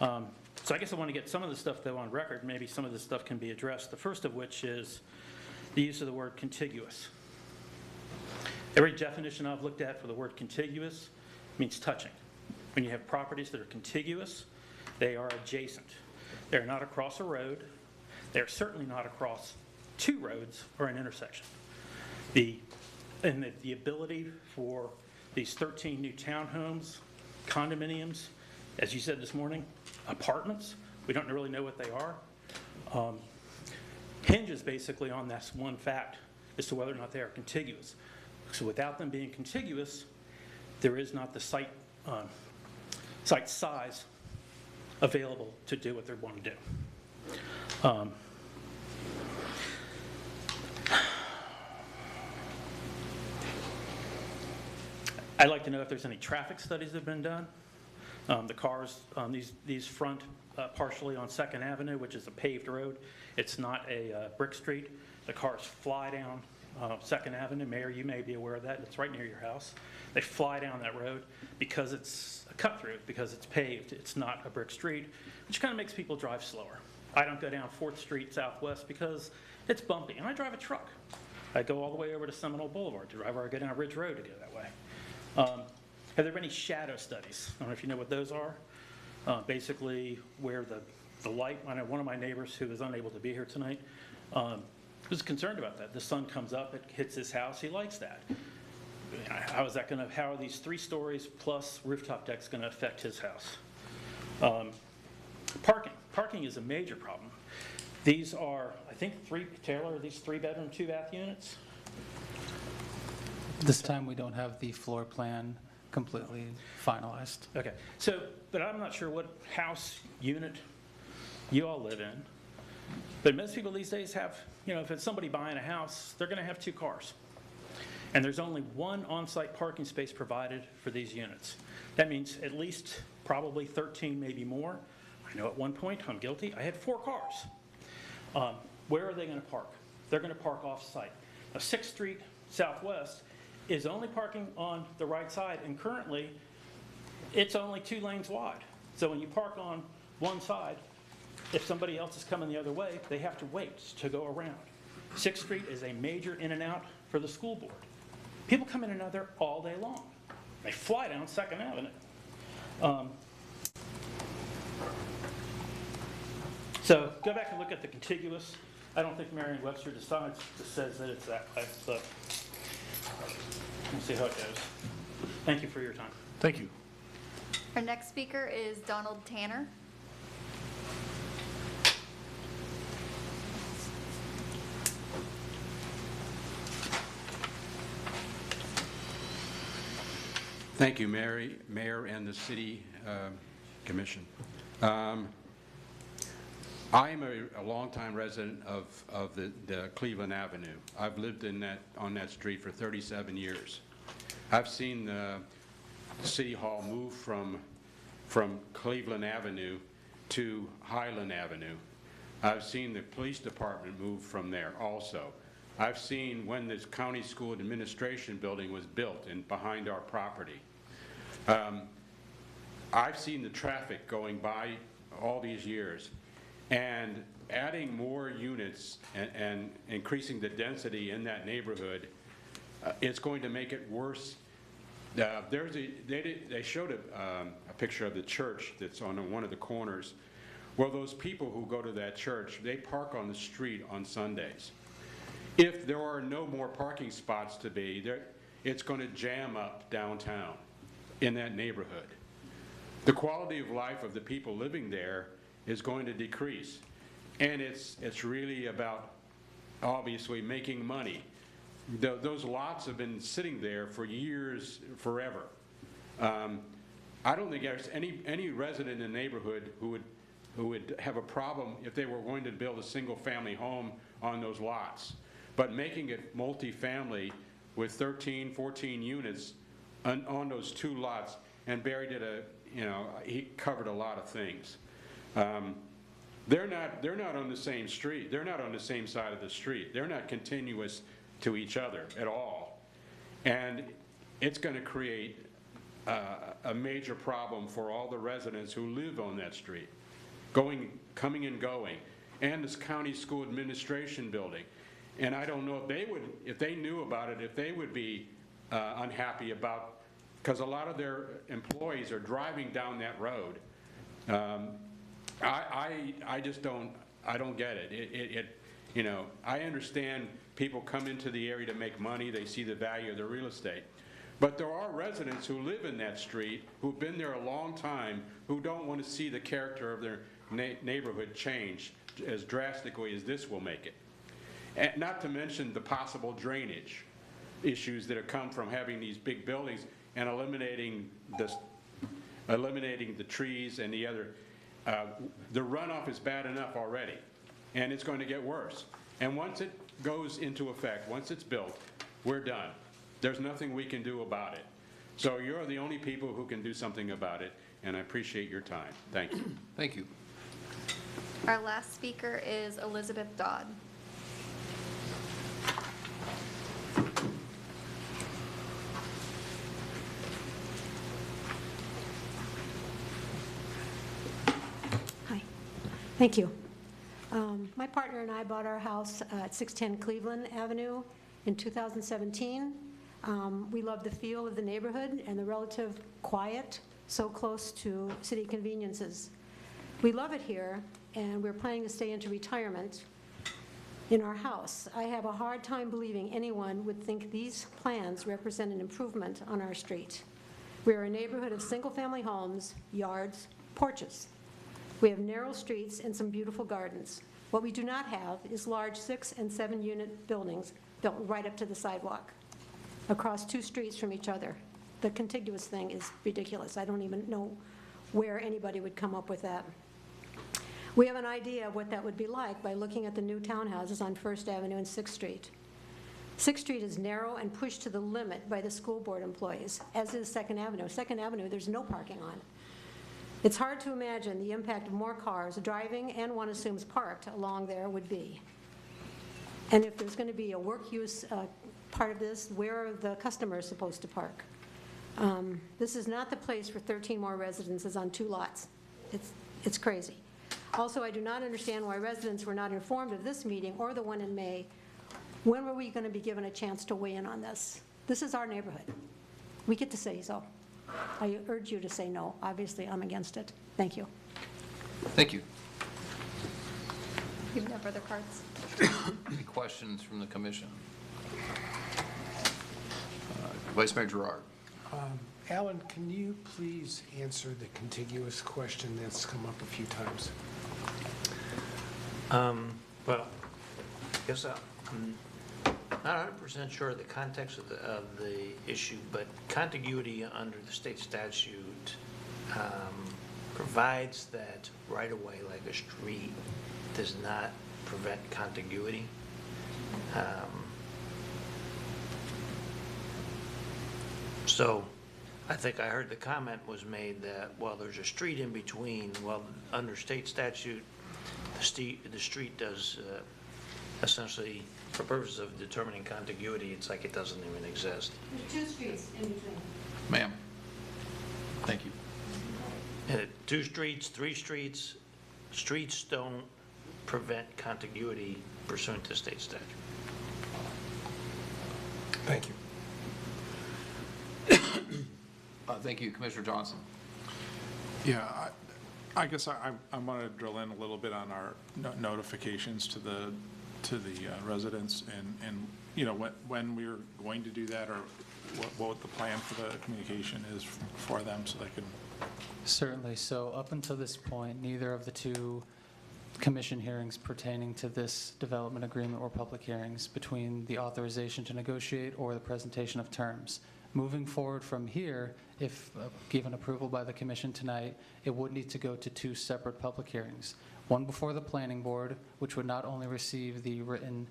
[SPEAKER 7] So I guess I want to get some of the stuff, though, on record. Maybe some of this stuff can be addressed. The first of which is the use of the word contiguous. Every definition I've looked at for the word contiguous means touching. When you have properties that are contiguous, they are adjacent. They're not across a road. They're certainly not across 2 roads or an intersection. The ability for these 13 new townhomes, condominiums, as you said this morning, apartments, we don't really know what they are, hinges basically on this one fact as to whether or not they are contiguous. So without them being contiguous, there is not the site size available to do what they want to do. I'd like to know if there's any traffic studies that have been done. The cars, these front partially on 2nd Avenue, which is a paved road. It's not a brick street. The cars fly down 2nd Avenue. Mayor, you may be aware of that. It's right near your house. They fly down that road because it's a cut through, because it's paved. It's not a brick street, which kind of makes people drive slower. I don't go down 4th Street Southwest because it's bumpy, and I drive a truck. I go all the way over to Seminole Boulevard to drive, or I go down Ridge Road to go that way. Have there been any shadow studies? I don't know if you know what those are. Basically, where the light, I know one of my neighbors who is unable to be here tonight was concerned about that. The sun comes up, it hits his house, he likes that. How are these 3 stories plus rooftop decks going to affect his house? Parking is a major problem. These are, I think, Taylor, these 3-bedroom, 2-bath units?
[SPEAKER 21] This time we don't have the floor plan completely finalized.
[SPEAKER 7] Okay, but I'm not sure what house unit you all live in, but most people these days have, if it's somebody buying a house, they're going to have 2 cars. And there's only 1 on-site parking space provided for these units. That means at least probably 13, maybe more. I know at one point, I'm guilty, I had 4 cars. Where are they going to park? They're going to park off-site. Now, 6th Street Southwest is only parking on the right side, and currently it's only 2 lanes wide. So when you park on one side, If somebody else is coming the other way, they have to wait to go around. 6th Street is a major in and out for the school board. People come in and out there all day long. They fly down 2nd Avenue. So go back and look at the contiguous. I don't think Merriam-Webster decides says that it's that way, so we'll see how it goes. Thank you for your time.
[SPEAKER 1] Thank you.
[SPEAKER 2] Our next speaker is Donald Tanner.
[SPEAKER 5] Thank you, Mayor and the City Commission. I am a longtime resident of the Cleveland Avenue. I've lived on that street for 37 years. I've seen the City Hall move from Cleveland Avenue to Highland Avenue. I've seen the police department move from there also. I've seen when this county school administration building was built behind our property. I've seen the traffic going by all these years, and adding more units and increasing the density in that neighborhood, it's going to make it worse. They showed a picture of the church that's on one of the corners. Well, those people who go to that church, they park on the street on Sundays. If there are no more parking spots to be there, it's going to jam up downtown in that neighborhood. The quality of life of the people living there is going to decrease, and it's really about obviously making money. Those lots have been sitting there for years, forever. I don't think there's any resident in the neighborhood who would have a problem if they were going to build a single-family home on those lots. But making it multifamily with 13, 14 units on those 2 lots, and Barry did he covered a lot of things. They're not on the same street. They're not on the same side of the street. They're not continuous to each other at all. And it's going to create a major problem for all the residents who live on that street, coming and going, and this county school administration building. And I don't know if they knew about it, if they would be unhappy about, because a lot of their employees are driving down that road. I just don't get it. I understand people come into the area to make money, they see the value of the real estate. But there are residents who live in that street, who've been there a long time, who don't want to see the character of their neighborhood change as drastically as this will make it. And not to mention the possible drainage issues that have come from having these big buildings and eliminating the trees and the other. The runoff is bad enough already, and it's going to get worse. And once it goes into effect, once it's built, we're done. There's nothing we can do about it. So you're the only people who can do something about it, and I appreciate your time. Thank you.
[SPEAKER 1] Thank you.
[SPEAKER 2] Our last speaker is Elizabeth Dodd.
[SPEAKER 22] Thank you. My partner and I bought our house at 610 Cleveland Avenue in 2017. We love the feel of the neighborhood and the relative quiet, so close to city conveniences. We love it here, and we're planning to stay into retirement in our house. I have a hard time believing anyone would think these plans represent an improvement on our street. We are a neighborhood of single-family homes, yards, porches. We have narrow streets and some beautiful gardens. What we do not have is large 6- and 7-unit buildings built right up to the sidewalk, across 2 streets from each other. The contiguous thing is ridiculous. I don't even know where anybody would come up with that. We have an idea of what that would be like by looking at the new townhouses on 1st Avenue and 6th Street. 6th Street is narrow and pushed to the limit by the school board employees, as is 2nd Avenue. 2nd Avenue, there's no parking on. It's hard to imagine the impact of more cars driving, and one assumes parked, along there would be. And if there's going to be a work use part of this, where are the customers supposed to park? This is not the place for 13 more residences on 2 lots. It's crazy. Also, I do not understand why residents were not informed of this meeting or the one in May. When were we going to be given a chance to weigh in on this? This is our neighborhood. We get to say so. I urge you to say no. Obviously, I'm against it. Thank you.
[SPEAKER 1] Thank you.
[SPEAKER 2] You have no further cards.
[SPEAKER 1] Any questions from the commission? Vice Mayor Gerard.
[SPEAKER 14] Alan, can you please answer the contiguous question that's come up a few times?
[SPEAKER 8] Well, I guess I'm not 100% sure of the context of the issue, but contiguity under the state statute provides that right-of-way, like a street, does not prevent contiguity. So I think I heard the comment was made that, well, there's a street in between. Well, under state statute, the street does essentially, for purposes of determining contiguity, it's like it doesn't even exist.
[SPEAKER 22] There's 2 streets in between.
[SPEAKER 1] Ma'am. Thank you.
[SPEAKER 8] 2 streets, 3 streets, streets don't prevent contiguity pursuant to state statute.
[SPEAKER 14] Thank you.
[SPEAKER 1] Thank you, Commissioner Johnson.
[SPEAKER 3] Yeah, I guess I want to drill in a little bit on our notifications to the residents and you know, when we're going to do that, or what the plan for the communication is for them, so they can.
[SPEAKER 21] Certainly. So up until this point, neither of the 2 commission hearings pertaining to this development agreement or public hearings between the authorization to negotiate or the presentation of terms. Moving forward from here, if given approval by the commission tonight, it would need to go to 2 separate public hearings. One before the planning board, which would not only receive the written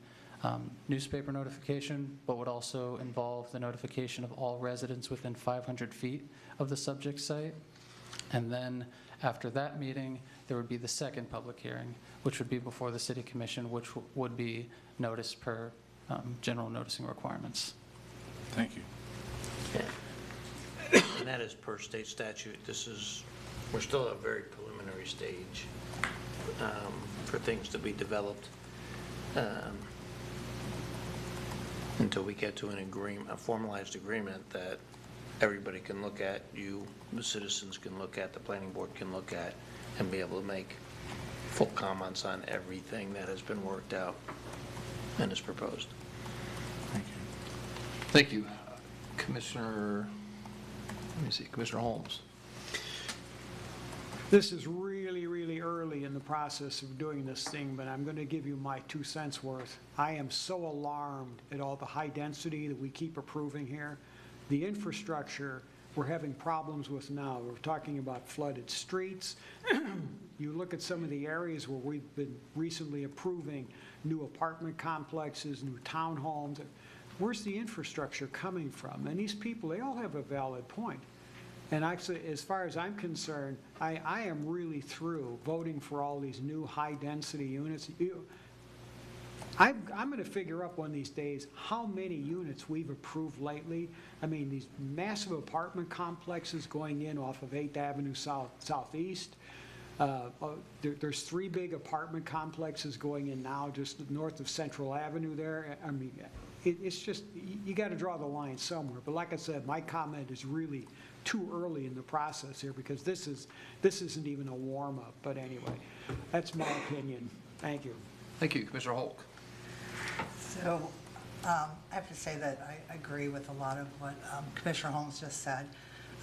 [SPEAKER 21] newspaper notification, but would also involve the notification of all residents within 500 feet of the subject site. And then after that meeting, there would be the second public hearing, which would be before the city commission, which would be noticed per general noticing requirements.
[SPEAKER 3] Thank you.
[SPEAKER 8] And that is per state statute. We're still at a very preliminary stage for things to be developed until we get to an agreement, a formalized agreement that everybody can look at, the citizens can look at, the planning board can look at, and be able to make full comments on everything that has been worked out and is proposed.
[SPEAKER 3] Thank you.
[SPEAKER 1] Thank you. Commissioner Holmes.
[SPEAKER 13] This is really, really early in the process of doing this thing, but I'm going to give you my 2 cents worth. I am so alarmed at all the high density that we keep approving here. The infrastructure we're having problems with now. We're talking about flooded streets. You look at some of the areas where we've been recently approving new apartment complexes, new townhomes. Where's the infrastructure coming from? And these people, they all have a valid point. And actually, as far as I'm concerned, I am really through voting for all these new high-density units. I'm going to figure up one of these days how many units we've approved lately. I mean, these massive apartment complexes going in off of 8th Avenue Southeast. There's 3 big apartment complexes going in now just north of Central Avenue there. I mean, it's just, you got to draw the line somewhere. But like I said, my comment is really too early in the process here, because this isn't even a warm-up. But anyway, that's my opinion. Thank you.
[SPEAKER 1] Thank you, Commissioner Holk.
[SPEAKER 4] So I have to say that I agree with a lot of what Commissioner Holmes just said.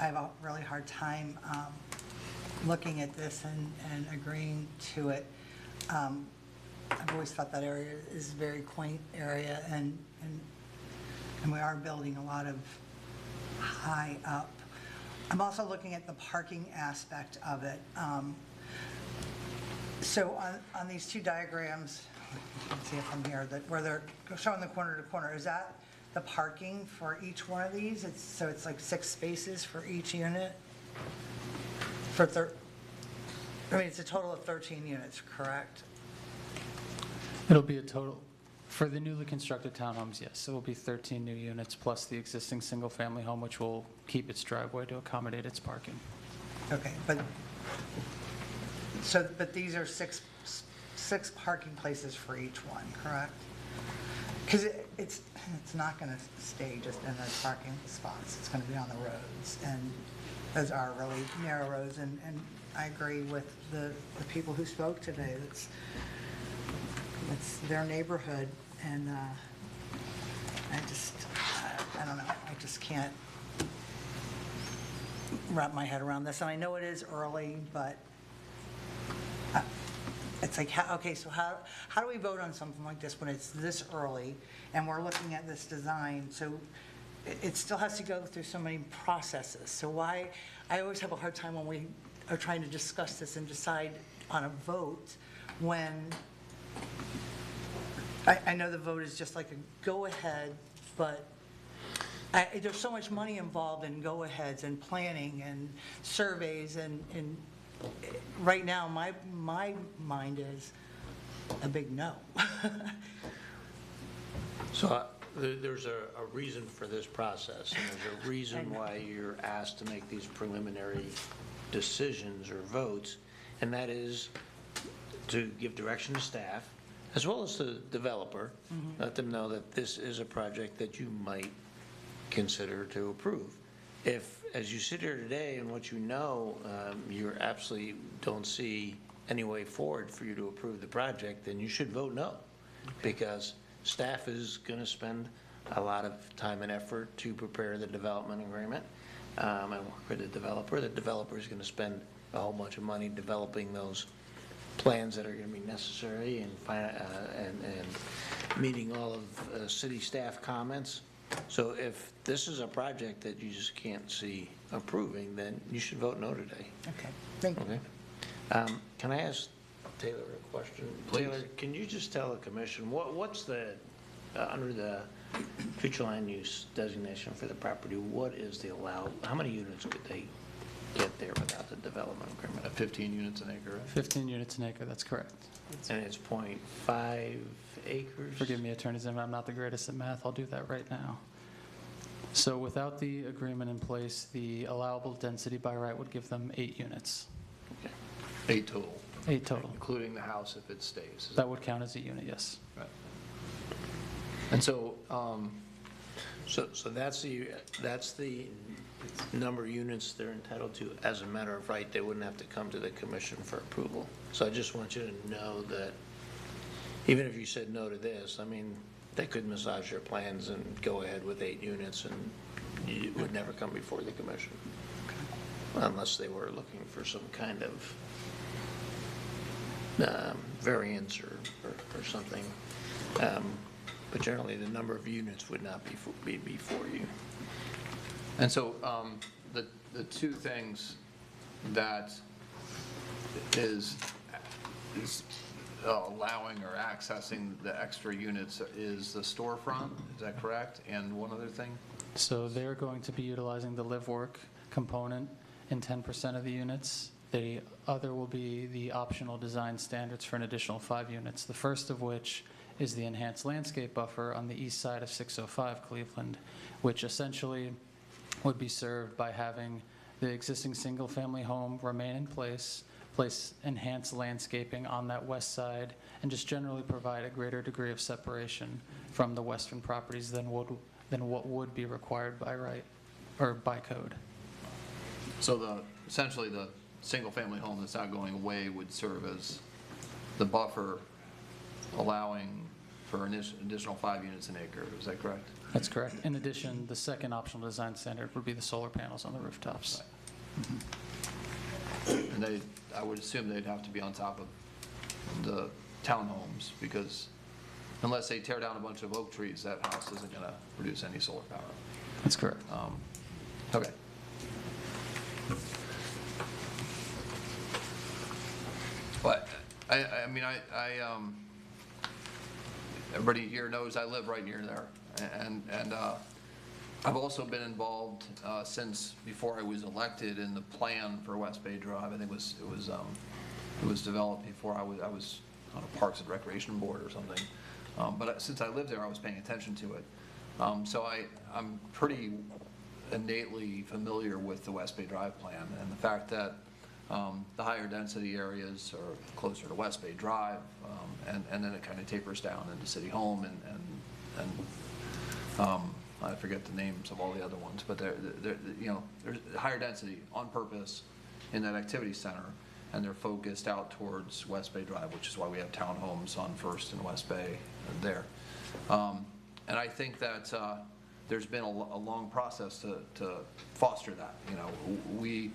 [SPEAKER 4] I have a really hard time looking at this and agreeing to it. I've always thought that area is a very quaint area, and we are building a lot of high up. I'm also looking at the parking aspect of it. So on these 2 diagrams, you can see it from here, where they're showing the corner to corner, is that the parking for each one of these? So it's like 6 spaces for each unit? It's a total of 13 units, correct?
[SPEAKER 21] It'll be a total, for the newly constructed townhomes, yes. It will be 13 new units plus the existing single-family home, which will keep its driveway to accommodate its parking.
[SPEAKER 4] Okay, but So, but these are six parking places for each one, correct? Because it's not going to stay just in those parking spots. It's going to be on the roads, and those are really narrow roads, and I agree with the people who spoke today. It's their neighborhood, and I don't know, I just can't wrap my head around this. And I know it is early, but it's like, okay, so how do we vote on something like this when it's this early and we're looking at this design? So it still has to go through so many processes. So why, I always have a hard time when we are trying to discuss this and decide on a vote when I know the vote is just like a go-ahead, but there's so much money involved in go-aheads and planning and surveys, and right now, my mind is a big no.
[SPEAKER 8] So there's a reason for this process, and there's a reason why you're asked to make these preliminary decisions or votes, and that is to give direction to staff, as well as the developer, let them know that this is a project that you might consider to approve. If, as you sit here today and what you know, you absolutely don't see any way forward for you to approve the project, then you should vote no, because staff is going to spend a lot of time and effort to prepare the development agreement and work with the developer. The developer is going to spend a whole bunch of money developing those plans that are going to be necessary and meeting all of city staff comments. So if this is a project that you just can't see approving, then you should vote no today.
[SPEAKER 4] Okay, thank you.
[SPEAKER 8] Okay. Can I ask Taylor a question?
[SPEAKER 1] Please.
[SPEAKER 8] Taylor, can you just tell the commission, what's the, under the future land use designation for the property, what is the allowed, how many units could they get there without the development agreement?
[SPEAKER 1] 15 units an acre, right?
[SPEAKER 21] 15 units an acre, that's correct.
[SPEAKER 8] And it's 0.5 acres?
[SPEAKER 21] Forgive me, Attorney Zimmer, I'm not the greatest at math. I'll do that right now. So without the agreement in place, the allowable density by right would give them 8 units.
[SPEAKER 1] Okay. 8 total.
[SPEAKER 21] 8 total.
[SPEAKER 1] Including the house if it stays.
[SPEAKER 21] That would count as a unit, yes.
[SPEAKER 1] Right. And so,
[SPEAKER 8] So that's the number of units they're entitled to. As a matter of right, they wouldn't have to come to the commission for approval. So I just want you to know that even if you said no to this, I mean, they could massage your plans and go ahead with 8 units, and it would never come before the commission. Unless they were looking for some kind of variance or something. But generally, the number of units would not be before you.
[SPEAKER 1] and so the two things that is allowing or accessing the extra units is the storefront, is that correct? And one other thing?
[SPEAKER 21] So they're going to be utilizing the live work component in 10% of the units. The other will be the optional design standards for an additional 5 units, the first of which is the enhanced landscape buffer on the east side of 605 Cleveland, which essentially would be served by having the existing single-family home remain in place enhanced landscaping on that west side, and just generally provide a greater degree of separation from the western properties than what would be required by right or by code.
[SPEAKER 1] So essentially the single-family home that's not going away would serve as the buffer, allowing for an additional 5 units an acre, is that correct?
[SPEAKER 21] That's correct. In addition, the second optional design standard would be the solar panels on the rooftops.
[SPEAKER 1] And I would assume they'd have to be on top of the townhomes, because unless they tear down a bunch of oak trees, that house isn't going to produce any solar power.
[SPEAKER 21] That's correct.
[SPEAKER 1] Okay. But, I mean, everybody here knows I live right near there, and I've also been involved since before I was elected in the plan for West Bay Drive. I think it was developed before I was on a Parks and Recreation Board or something. But since I lived there, I was paying attention to it. So I'm pretty innately familiar with the West Bay Drive plan, and the fact that The higher density areas are closer to West Bay Drive, and then it kind of tapers down into City Home and I forget the names of all the other ones, but they're there's higher density on purpose in that activity center, and they're focused out towards West Bay Drive, which is why we have townhomes on First and West Bay there. And I think that there's been a long process to foster that. We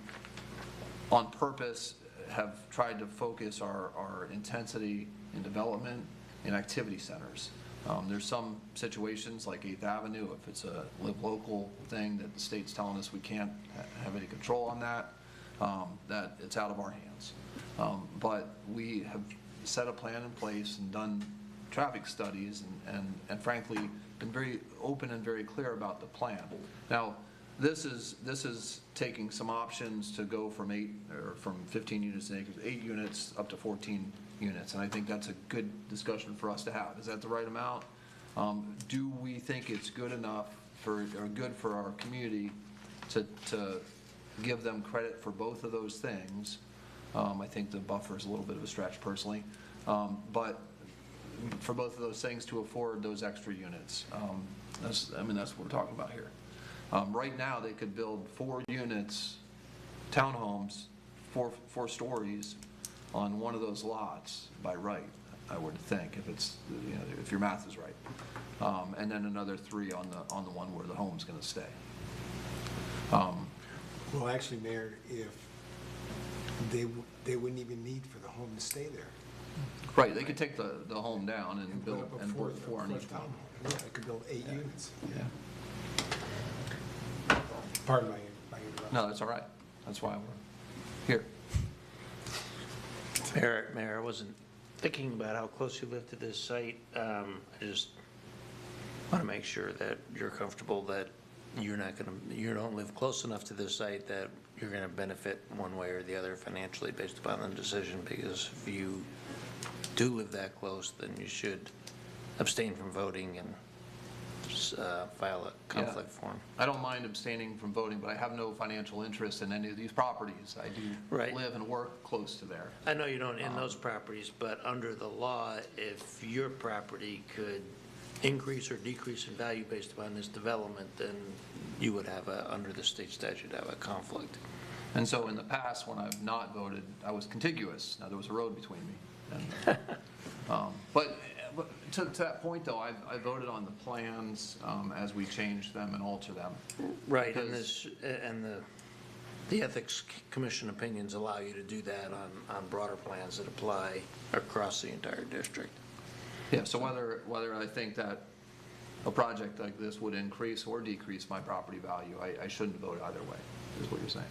[SPEAKER 1] on purpose have tried to focus our intensity in development in activity centers. There's some situations like 8th Avenue, if it's a live local thing that the state's telling us we can't have any control on that it's out of our hands. But we have set a plan in place and done traffic studies and frankly been very open and very clear about the plan. Now, this is taking some options to go from 15 units an acre, 8 units up to 14 units, and I think that's a good discussion for us to have. Is that the right amount? Do we think it's good enough good for our community to give them credit for both of those things? I think the buffer is a little bit of a stretch personally, but for both of those things to afford those extra units, that's what we're talking about here. Right now, they could build 4 units, townhomes, four stories on one of those lots by right, I would think, if your math is right, and then another 3 on the one where the home's going to stay.
[SPEAKER 14] Well, actually, Mayor, if they wouldn't even need for the home to stay there.
[SPEAKER 1] Right, they could take the home down and build
[SPEAKER 14] put up a
[SPEAKER 1] and put 4 on each one.
[SPEAKER 14] Yeah, they could build 8 units.
[SPEAKER 1] Yeah.
[SPEAKER 14] Pardon my interruption.
[SPEAKER 1] No, that's all right. That's why we're here.
[SPEAKER 8] Mayor, I wasn't thinking about how close you live to this site. I just want to make sure that you're comfortable that you don't live close enough to this site that you're going to benefit one way or the other financially based upon the decision, because if you do live that close, then you should abstain from voting and file a conflict form.
[SPEAKER 1] I don't mind abstaining from voting, but I have no financial interest in any of these properties. I do live and work close to there.
[SPEAKER 8] I know you don't in those properties, but under the law, if your property could increase or decrease in value based upon this development, then you would have under the state statute, have a conflict.
[SPEAKER 1] And so in the past, when I've not voted, I was contiguous. Now, there was a road between me. And, but to that point, though, I voted on the plans as we changed them and alter them.
[SPEAKER 8] Right, and the Ethics Commission opinions allow you to do that on broader plans that apply across the entire district.
[SPEAKER 1] Yeah, so whether I think that a project like this would increase or decrease my property value, I shouldn't vote either way, is what you're saying.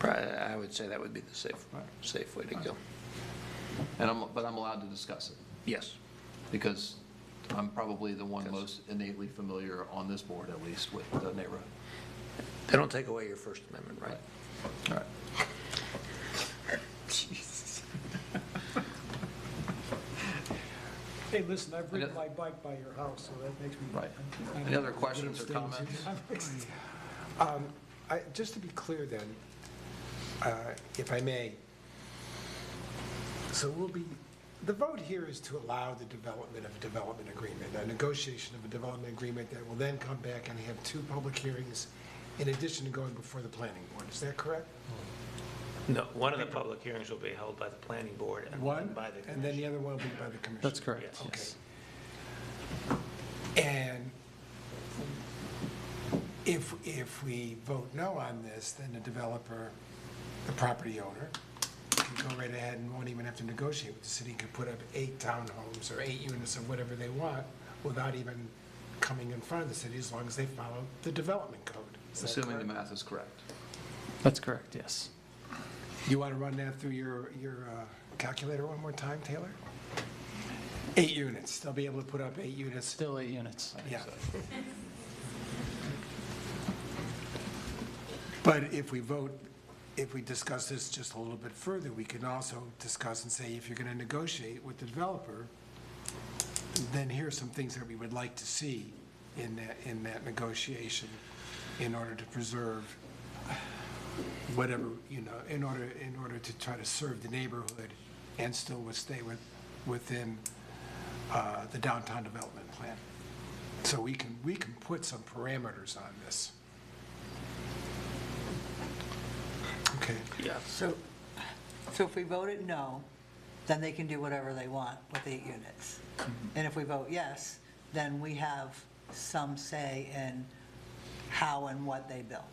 [SPEAKER 8] I would say that would be the safe way to go.
[SPEAKER 1] But I'm allowed to discuss it?
[SPEAKER 8] Yes.
[SPEAKER 1] Because I'm probably the one most innately familiar on this board, at least, with the neighborhood.
[SPEAKER 8] They don't take away your First Amendment right.
[SPEAKER 1] All right.
[SPEAKER 13] Jesus. Hey, listen, I've ridden my bike by your house, so that makes me...
[SPEAKER 1] Right. Any other questions or comments?
[SPEAKER 14] Just to be clear then, if I may, so the vote here is to allow the development of a development agreement, a negotiation of a development agreement that will then come back and have 2 public hearings in addition to going before the planning board. Is that correct?
[SPEAKER 8] No, one of the public hearings will be held by the planning board and one by the commission.
[SPEAKER 14] And then the other one will be by the commission?
[SPEAKER 21] That's correct,
[SPEAKER 14] Yes.
[SPEAKER 21] yes.
[SPEAKER 14] Okay. And if we vote no on this, then the developer, the property owner, can go right ahead and won't even have to negotiate with the city, can put up 8 townhomes or 8 units of whatever they want without even coming in front of the city, as long as they follow the development code.
[SPEAKER 1] Assuming the math is correct.
[SPEAKER 21] That's correct, yes.
[SPEAKER 14] You want to run that through your calculator one more time, Taylor? 8 units. They'll be able to put up 8 units.
[SPEAKER 21] Still 8 units.
[SPEAKER 14] Yeah. But if we discuss this just a little bit further, we can also discuss and say, if you're going to negotiate with the developer, then here are some things that we would like to see in that negotiation in order to preserve whatever, in order to try to serve the neighborhood and still would stay within the downtown development plan. So we can put some parameters on this. Okay.
[SPEAKER 8] Yeah.
[SPEAKER 4] So if we voted no, then they can do whatever they want with 8 units. And if we vote yes, then we have some say in how and what they build.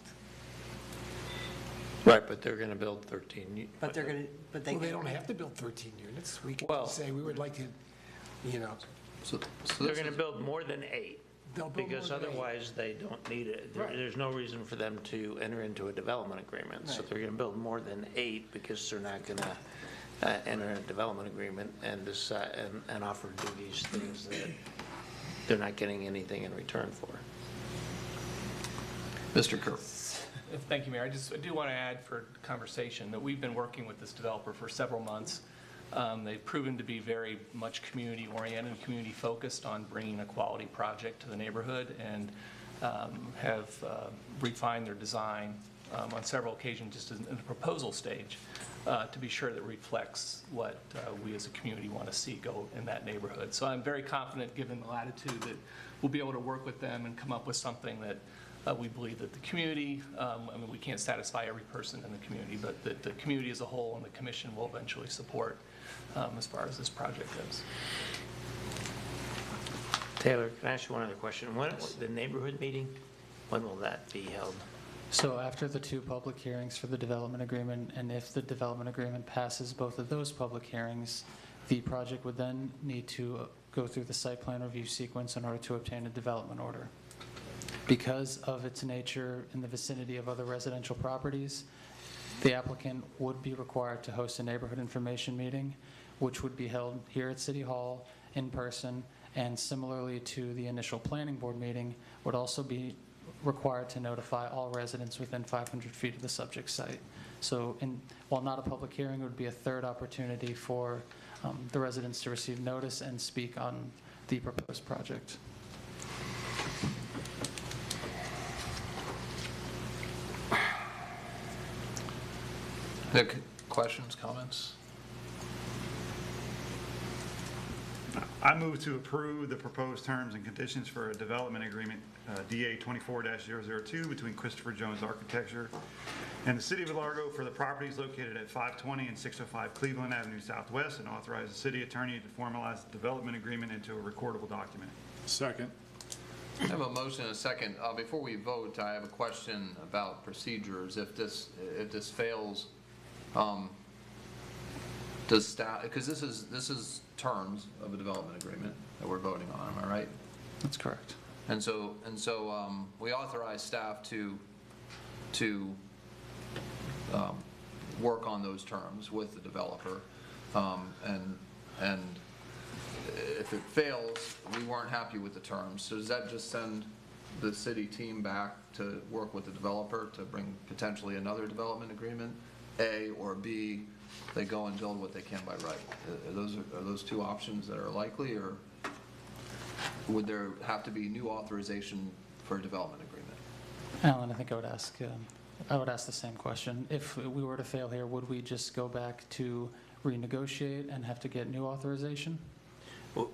[SPEAKER 8] Right, but they're going to build 13.
[SPEAKER 4] But they're going to, but they.
[SPEAKER 14] Well, they don't have to build 13 units. We can
[SPEAKER 8] Well-
[SPEAKER 14] say we would like to,
[SPEAKER 8] So they're going to build more than 8.
[SPEAKER 14] They'll build
[SPEAKER 8] Because
[SPEAKER 14] more than 8.
[SPEAKER 8] otherwise, they don't need it.
[SPEAKER 14] Right.
[SPEAKER 8] There's no reason for them to enter into a development agreement. So they're going to build more than 8 because they're not going to enter a development agreement and decide, and offer to do these things that they're not getting anything in return for.
[SPEAKER 1] Mr. Kerr.
[SPEAKER 10] Thank you, Mayor. I do want to add for conversation that we've been working with this developer for several months. They've proven to be very much community-oriented, community-focused on bringing a quality project to the neighborhood, and have refined their design on several occasions just in the proposal stage to be sure that it reflects what we as a community want to see go in that neighborhood. So I'm very confident, given the latitude, that we'll be able to work with them and come up with something that we believe that the community, we can't satisfy every person in the community, but that the community as a whole and the commission will eventually support as far as this project goes.
[SPEAKER 8] Taylor, can I ask you one other question? When, the neighborhood meeting, when will that be held?
[SPEAKER 21] So after the 2 public hearings for the development agreement, and if the development agreement passes both of those public hearings, the project would then need to go through the site plan review sequence in order to obtain a development order. Because of its nature in the vicinity of other residential properties, the applicant would be required to host a neighborhood information meeting, which would be held here at City Hall in person, and similarly to the initial planning board meeting, would also be required to notify all residents within 500 feet of the subject site. So while not a public hearing, it would be a third opportunity for the residents to receive notice and speak on the proposed project.
[SPEAKER 1] Nick, questions, comments?
[SPEAKER 19] I move to approve the proposed terms and conditions for a development agreement, DA 24-002, between Christopher Jones Architecture and the City of Largo for the properties located at 520 and 605 Cleveland Avenue Southwest, and authorize the city attorney to formalize the development agreement into a recordable document.
[SPEAKER 3] Second.
[SPEAKER 1] I have a motion and a second. Before we vote, I have a question about procedures. If this fails, does staff, because this is terms of a development agreement that we're voting on, am I right?
[SPEAKER 21] That's correct.
[SPEAKER 1] And so we authorize staff to work on those terms with the developer. And if it fails, we weren't happy with the terms. So does that just send the city team back to work with the developer to bring potentially another development agreement, A, or B, they go and build what they can by right? Are those 2 options that are likely, or would there have to be new authorization for a development agreement?
[SPEAKER 21] Alan, I think I would ask the same question. If we were to fail here, would we just go back to renegotiate and have to get new authorization?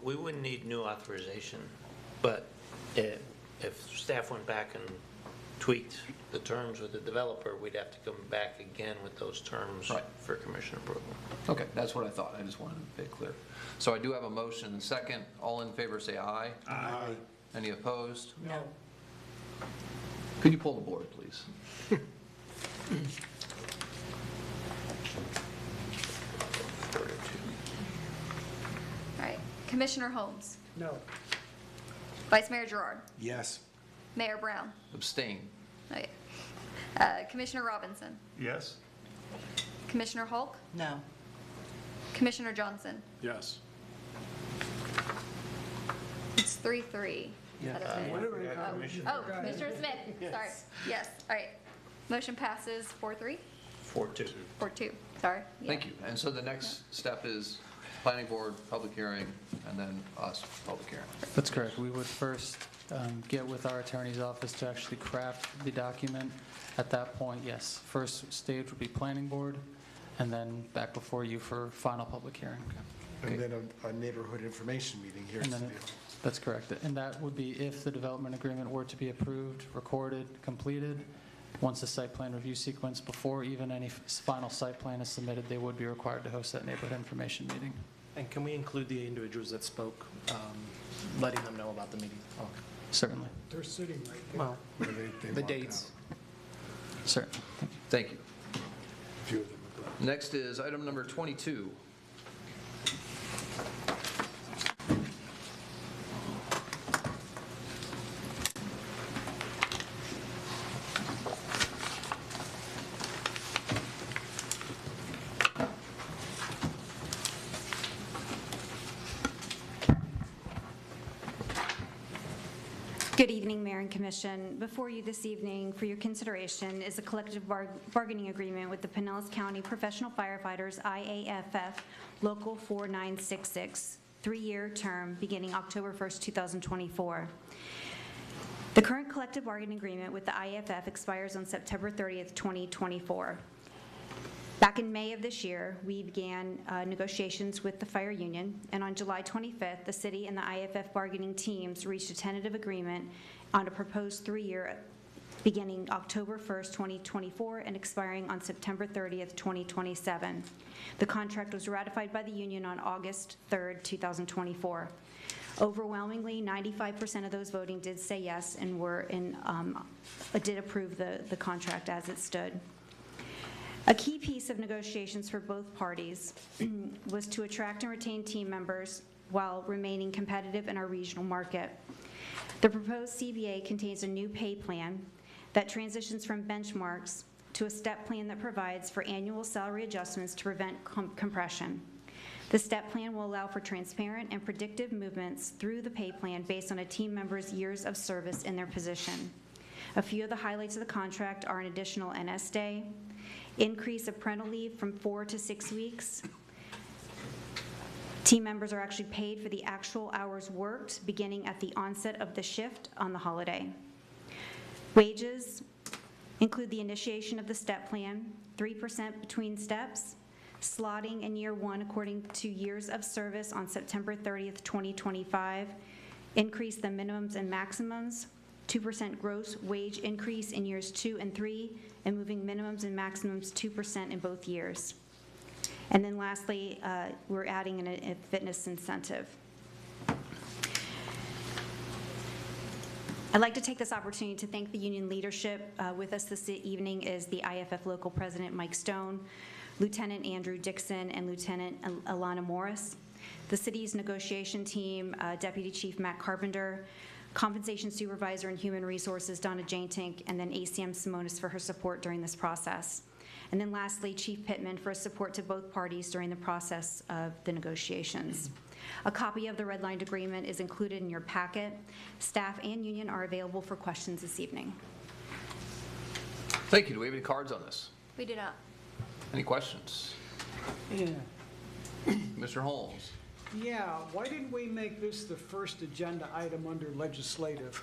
[SPEAKER 8] We wouldn't need new authorization, but if staff went back and tweaked the terms with the developer, we'd have to come back again with those terms for commission approval.
[SPEAKER 1] Okay, that's what I thought. I just wanted to make it clear. So I do have a motion and second. All in favor say aye.
[SPEAKER 3] Aye.
[SPEAKER 1] Any opposed?
[SPEAKER 4] No.
[SPEAKER 1] Could you pull the board, please?
[SPEAKER 2] All right. Commissioner Holmes.
[SPEAKER 13] No.
[SPEAKER 2] Vice Mayor Gerard.
[SPEAKER 14] Yes.
[SPEAKER 2] Mayor Brown.
[SPEAKER 1] Abstain.
[SPEAKER 2] Okay. Commissioner Robinson.
[SPEAKER 19] Yes?
[SPEAKER 2] Commissioner Hulk.
[SPEAKER 4] No.
[SPEAKER 2] Commissioner Johnson.
[SPEAKER 3] Yes.
[SPEAKER 2] It's 3-3.
[SPEAKER 8] Yeah.
[SPEAKER 2] Commissioner Smith. Sorry. Yes. All right. Motion passes 4-3?
[SPEAKER 8] 4-2.
[SPEAKER 2] 4-2. Sorry. Yeah.
[SPEAKER 1] Thank you. And so the next step is planning board, public hearing, and then us, public hearing.
[SPEAKER 21] That's correct. We would first get with our attorney's office to actually craft the document. At that point, yes, first stage would be planning board, and then back before you for final public hearing.
[SPEAKER 14] And then a neighborhood information meeting here.
[SPEAKER 21] And then that's correct. And that would be if the development agreement were to be approved, recorded, completed. Once the site plan review sequence, before even any final site plan is submitted, they would be required to host that neighborhood information meeting.
[SPEAKER 12] And can we include the individuals that spoke, letting them know about the meeting? Okay.
[SPEAKER 21] Certainly.
[SPEAKER 13] They're sitting right there.
[SPEAKER 12] Well,
[SPEAKER 14] They
[SPEAKER 12] the
[SPEAKER 14] walk
[SPEAKER 12] dates.
[SPEAKER 21] Certainly.
[SPEAKER 1] Thank you.
[SPEAKER 14] out. Few of them are black.
[SPEAKER 1] Next is item number 22.
[SPEAKER 11] Good evening, Mayor and Commission. Before you this evening for your consideration is a collective bargaining agreement with the Pinellas County Professional Firefighters, IAFF, Local 4966, 3-year term beginning October 1st, 2024. The current collective bargaining agreement with the IAFF expires on September 30th, 2024. Back in May of this year, we began negotiations with the fire union, and on July 25th, the city and the IAFF bargaining teams reached a tentative agreement on a proposed 3-year beginning October 1st, 2024, and expiring on September 30th, 2027. The contract was ratified by the union on August 3rd, 2024. Overwhelmingly, 95% of those voting did say yes and did approve the contract as it stood. A key piece of negotiations for both parties was to attract and retain team members while remaining competitive in our regional market. The proposed CBA contains a new pay plan that transitions from benchmarks to a step plan that provides for annual salary adjustments to prevent compression. The step plan will allow for transparent and predictive movements through the pay plan based on a team member's years of service in their position. A few of the highlights of the contract are an additional NS day, increase of parental leave from 4 to 6 weeks. Team members are actually paid for the actual hours worked beginning at the onset of the shift on the holiday. Wages include the initiation of the step plan, 3% between steps, slotting in year 1 according to years of service on September 30th, 2025, increase the minimums and maximums, 2% gross wage increase in years 2 and 3, and moving minimums and maximums 2% in both years. And then lastly, we're adding a fitness incentive. I'd like to take this opportunity to thank the union leadership. With us this evening is the IAFF local president, Mike Stone, Lieutenant Andrew Dixon, and Lieutenant Alana Morris. The city's negotiation team, Deputy Chief Matt Carpenter, Compensation Supervisor and Human Resources, Donna Janetink, and then ACM Simonis for her support during this process. And then lastly, Chief Pittman for his support to both parties during the process of the negotiations. A copy of the redlined agreement is included in your packet. Staff and union are available for questions this evening.
[SPEAKER 1] Thank you. Do we have any cards on this?
[SPEAKER 2] We do not.
[SPEAKER 1] Any questions?
[SPEAKER 13] Yeah.
[SPEAKER 1] Mr. Holmes?
[SPEAKER 13] Yeah, why didn't we make this the first agenda item under legislative?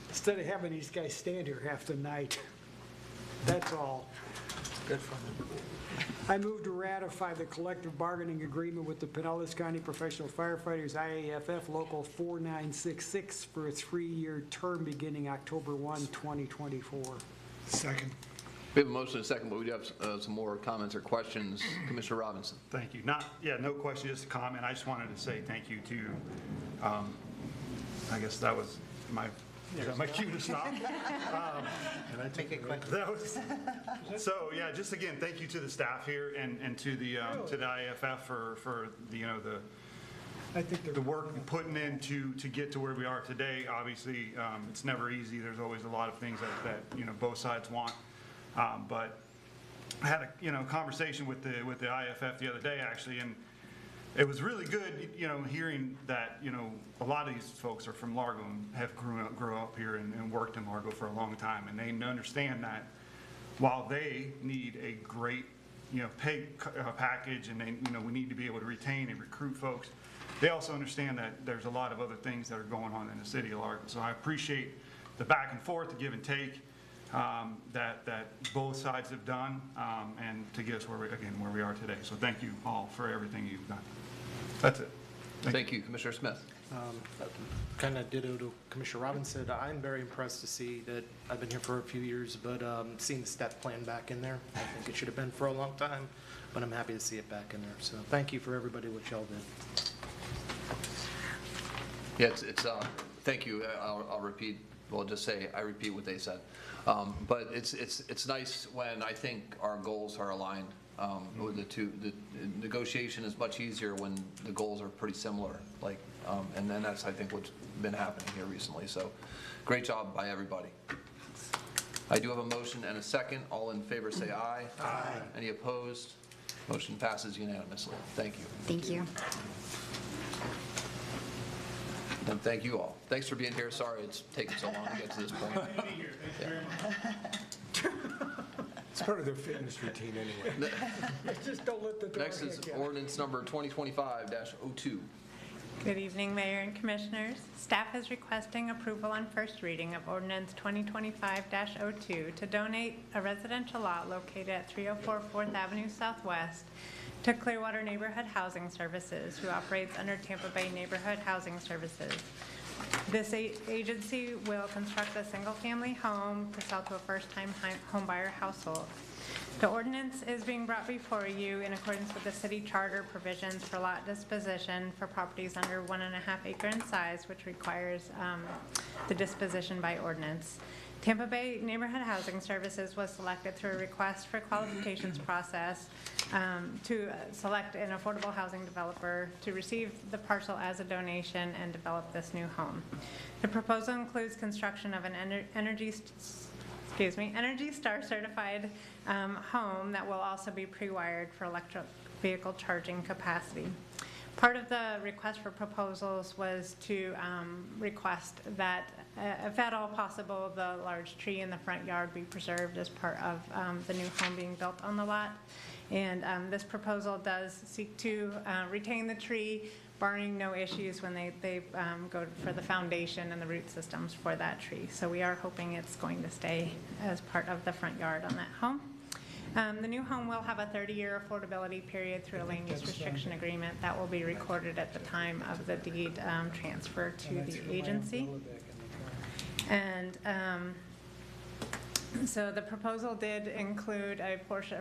[SPEAKER 13] Instead of having these guys stand here half the night. That's all.
[SPEAKER 1] Good fun.
[SPEAKER 13] I move to ratify the collective bargaining agreement with the Pinellas County Professional Firefighters, IAFF Local 4966, for a 3-year term beginning October 1, 2024.
[SPEAKER 14] Second.
[SPEAKER 1] We have a motion and a second, but we do have some more comments or questions. Commissioner Robinson.
[SPEAKER 19] Thank you. No question, just a comment. I just wanted to say thank you to, I guess that was my cue to stop.
[SPEAKER 14] And I take it quick.
[SPEAKER 19] So yeah, just again, thank you to the staff here and to the IAFF for the work putting in to get to where we are today. Obviously, it's never easy. There's always a lot of things that both sides want. But I had a conversation with the IAFF the other day actually, and it was really good hearing that a lot of these folks are from Largo and have grew up here and worked in Largo for a long time, and they understand that while they need a great pay package, and they, we need to be able to retain and recruit folks. They also understand that there's a lot of other things that are going on in the city of Largo. So I appreciate the back and forth, the give and take that both sides have done, and to get us where we are today. So thank you all for everything you've done. That's it.
[SPEAKER 1] Thank you. Commissioner Smith.
[SPEAKER 15] Kind of ditto to Commissioner Robinson. I'm very impressed to see that I've been here for a few years, but seeing the step plan back in there, I think it should have been for a long time, but I'm happy to see it back in there. So thank you for everybody what y'all did.
[SPEAKER 1] Yeah, thank you. I'll repeat, well, just say, I repeat what they said. But it's nice when I think our goals are aligned with the two. The negotiation is much easier when the goals are pretty similar, and then that's, I think, what's been happening here recently. So great job by everybody. I do have a motion and a second. All in favor say aye. Aye. Any opposed? Motion passes unanimously. Thank you.
[SPEAKER 11] Thank you.
[SPEAKER 1] And thank you all. Thanks for being here. Sorry it's taken so long to get to this point.
[SPEAKER 14] It's part of their fitness routine anyway.
[SPEAKER 13] Just don't let the door
[SPEAKER 1] Next is
[SPEAKER 13] hit you.
[SPEAKER 1] ordinance number 2025-02.
[SPEAKER 17] Good evening, Mayor and Commissioners. Staff is requesting approval on first reading of ordinance 2025-02 to donate a residential lot located at 304 4th Avenue Southwest to Clearwater Neighborhood Housing Services, who operates under Tampa Bay Neighborhood Housing Services. This agency will construct a single-family home to sell to a first-time homebuyer household. The ordinance is being brought before you in accordance with the city charter provisions for lot disposition for properties under 1.5 acres in size, which requires the disposition by ordinance. Tampa Bay Neighborhood Housing Services was selected through a request for qualifications process to select an affordable housing developer to receive the parcel as a donation and develop this new home. The proposal includes construction of an Energy Star certified home that will also be pre-wired for electric vehicle charging capacity. Part of the request for proposals was to request that, if at all possible, the large tree in the front yard be preserved as part of the new home being built on the lot. And this proposal does seek to retain the tree, barring no issues when they go for the foundation and the root systems for that tree. So we are hoping it's going to stay as part of the front yard on that home. The new home will have a 30-year affordability period through a land use restriction agreement that will be recorded at the time of the deed transfer to the agency. And so the proposal did include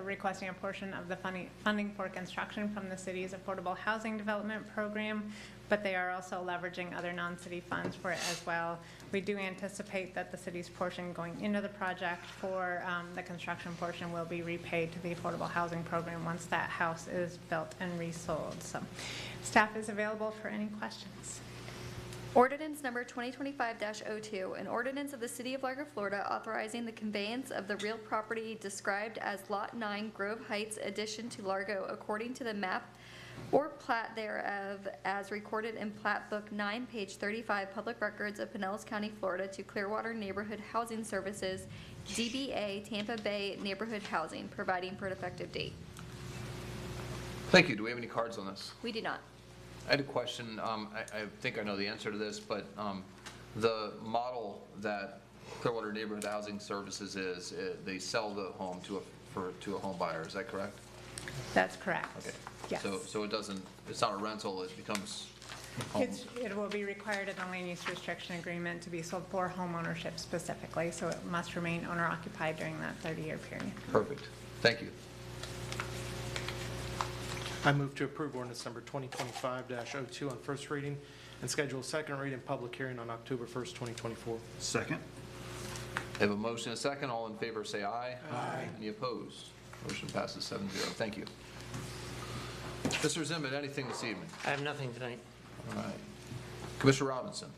[SPEAKER 17] requesting a portion of the funding for construction from the city's affordable housing development program, but they are also leveraging other non-city funds for it as well. We do anticipate that the city's portion going into the project for the construction portion will be repaid to the affordable housing program once that house is built and resold. So staff is available for any questions.
[SPEAKER 2] Ordinance number 2025-02, an ordinance of the City of Largo, Florida, authorizing the conveyance of the real property described as Lot 9 Grove Heights addition to Largo according to the map or plat thereof as recorded in Plat Book 9, page 35, Public Records of Pinellas County, Florida, to Clearwater Neighborhood Housing Services, DBA Tampa Bay Neighborhood Housing, providing for an effective date.
[SPEAKER 1] Thank you. Do we have any cards on this?
[SPEAKER 2] We do not.
[SPEAKER 1] I had a question. I think I know the answer to this, but the model that Clearwater Neighborhood Housing Services is, they sell the home to a home buyer. Is that correct?
[SPEAKER 17] That's correct.
[SPEAKER 1] Okay.
[SPEAKER 17] Yes.
[SPEAKER 1] So it's not a rental. It becomes home.
[SPEAKER 17] It will be required in the land use restriction agreement to be sold for home ownership specifically, so it must remain owner occupied during that 30-year period.
[SPEAKER 1] Perfect. Thank you.
[SPEAKER 15] I move to approve ordinance number 2025-02 on first reading and schedule a second reading and public hearing on October 1st, 2024.
[SPEAKER 19] Second.
[SPEAKER 1] I have a motion and a second. All in favor say aye. Aye. Any opposed? Motion passes 7-0. Thank you. Mr. Zimmett, anything this evening?
[SPEAKER 8] I have nothing tonight.
[SPEAKER 1] All right. Commissioner Robinson.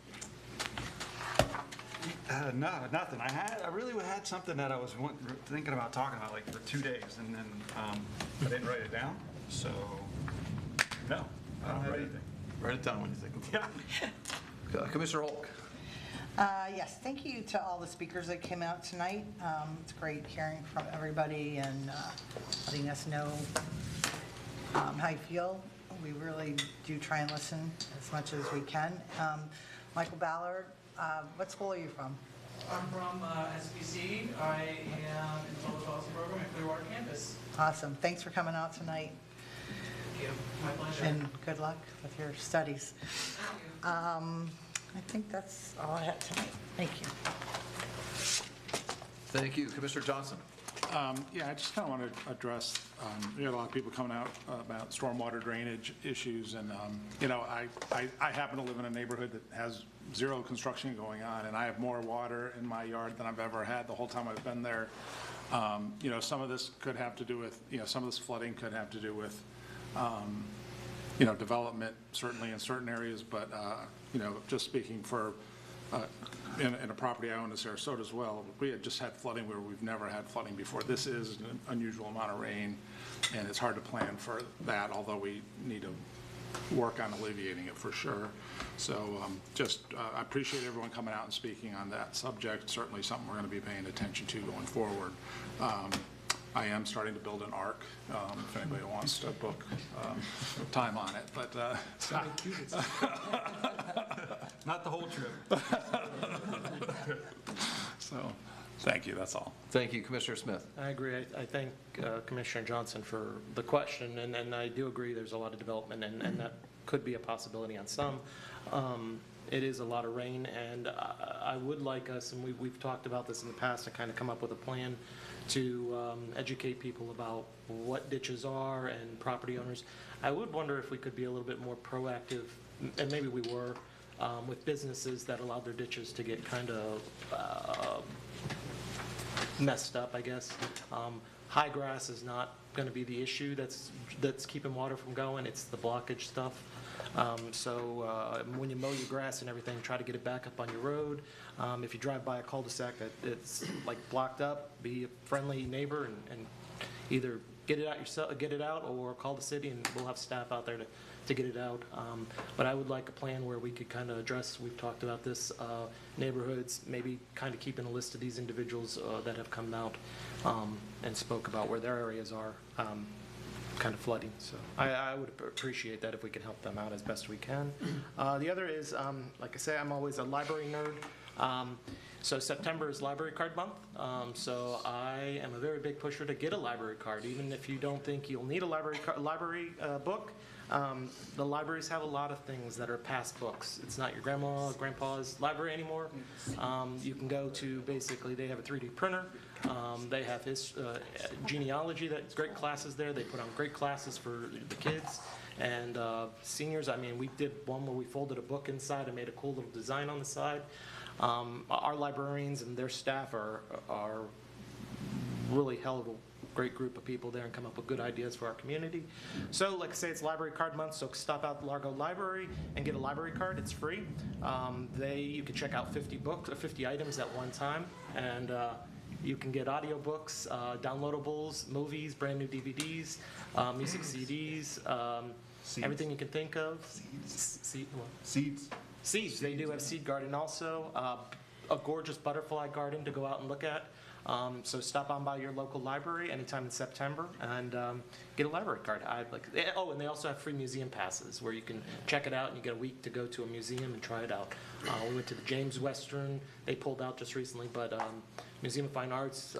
[SPEAKER 19] No, nothing. I really had something that I was thinking about talking about for 2 days, and then I didn't write it down. So, no, I don't have anything.
[SPEAKER 1] Write it down when you think of it. Yeah. Commissioner Hulk.
[SPEAKER 4] Yes, thank you to all the speakers that came out tonight. It's great hearing from everybody and letting us know how you feel. We really do try and listen as much as we can. Michael Ballard, what school are you from?
[SPEAKER 9] I'm from SBC. I am in the public policy program at Clearwater campus.
[SPEAKER 4] Awesome. Thanks for coming out tonight.
[SPEAKER 9] Thank you. My pleasure.
[SPEAKER 4] And good luck with your studies. I think that's all I have tonight. Thank you.
[SPEAKER 1] Thank you. Commissioner Johnson.
[SPEAKER 3] Yeah, I just kind of want to address, we had a lot of people coming out about stormwater drainage issues, and, I happen to live in a neighborhood that has zero construction going on, and I have more water in my yard than I've ever had the whole time I've been there. Some of this could have to do with, some of this flooding could have to do with, development, certainly in certain areas, but, just speaking for, in a property I own in Sarasota as well, we had just had flooding where we've never had flooding before. This is an unusual amount of rain, and it's hard to plan for that, although we need to work on alleviating it for sure. So I appreciate everyone coming out and speaking on that subject. Certainly something we're going to be paying attention to going forward. I am starting to build an ark, if anybody wants to book time on it, but
[SPEAKER 19] Not the whole trip. So, thank you, that's all.
[SPEAKER 1] Thank you. Commissioner Smith.
[SPEAKER 15] I agree. I thank Commissioner Johnson for the question, and I do agree there's a lot of development, and that could be a possibility on some. It is a lot of rain, and I would like us, and we've talked about this in the past, to kind of come up with a plan to educate people about what ditches are and property owners. I would wonder if we could be a little bit more proactive, and maybe we were, with businesses that allowed their ditches to get kind of messed up, I guess. High grass is not going to be the issue that's keeping water from going. It's the blockage stuff. So when you mow your grass and everything, try to get it back up on your road. If you drive by a cul-de-sac that it's like blocked up, be a friendly neighbor and either get it out yourself, get it out, or call the city and we'll have staff out there to get it out. But I would like a plan where we could kind of address, we've talked about this, neighborhoods, maybe kind of keeping a list of these individuals that have come out and spoke about where their areas are kind of flooding. So I would appreciate that if we could help them out as best we can. The other is, like I say, I'm always a library nerd. So September is Library Card Month. So I am a very big pusher to get a library card, even if you don't think you'll need a library book. The libraries have a lot of things that are past books. It's not your grandma or grandpa's library anymore. You can go to, basically, they have a 3D printer. They have genealogy, that's great classes there. They put on great classes for the kids. And seniors, I mean, we did one where we folded a book inside and made a cool little design on the side. Our librarians and their staff are really hell of a great group of people there and come up with good ideas for our community. So like I say, it's Library Card Month, so stop out the Largo Library and get a library card. It's free. You can check out 50 books or 50 items at one time, and you can get audiobooks, downloadables, movies, brand new DVDs, music CDs, everything you can think of.
[SPEAKER 19] Seeds.
[SPEAKER 15] Seeds. They do have seed garden also. A gorgeous butterfly garden to go out and look at. So stop on by your local library anytime in September and get a library card. And they also have free museum passes where you can check it out and you get a week to go to a museum and try it out. We went to the James Western. They pulled out just recently, but Museum of Fine Arts,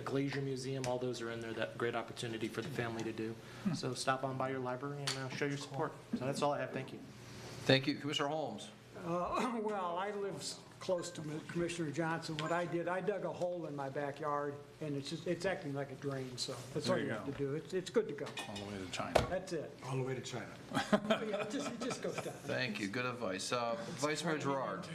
[SPEAKER 15] Glacier Museum, all those are in there. That great opportunity for the family to do. So stop on by your library and show your support. So that's all I have. Thank you.
[SPEAKER 1] Thank you. Commissioner Holmes.
[SPEAKER 13] Well, I live close to Commissioner Johnson. What I did, I dug a hole in my backyard, and it's acting like a drain, so that's all you have to do. It's good to go.
[SPEAKER 3] All the way to China.
[SPEAKER 13] That's it.
[SPEAKER 14] All the way to China.
[SPEAKER 13] Yeah, it just goes down.
[SPEAKER 1] Thank you. Good advice. Vice Mayor Gerard.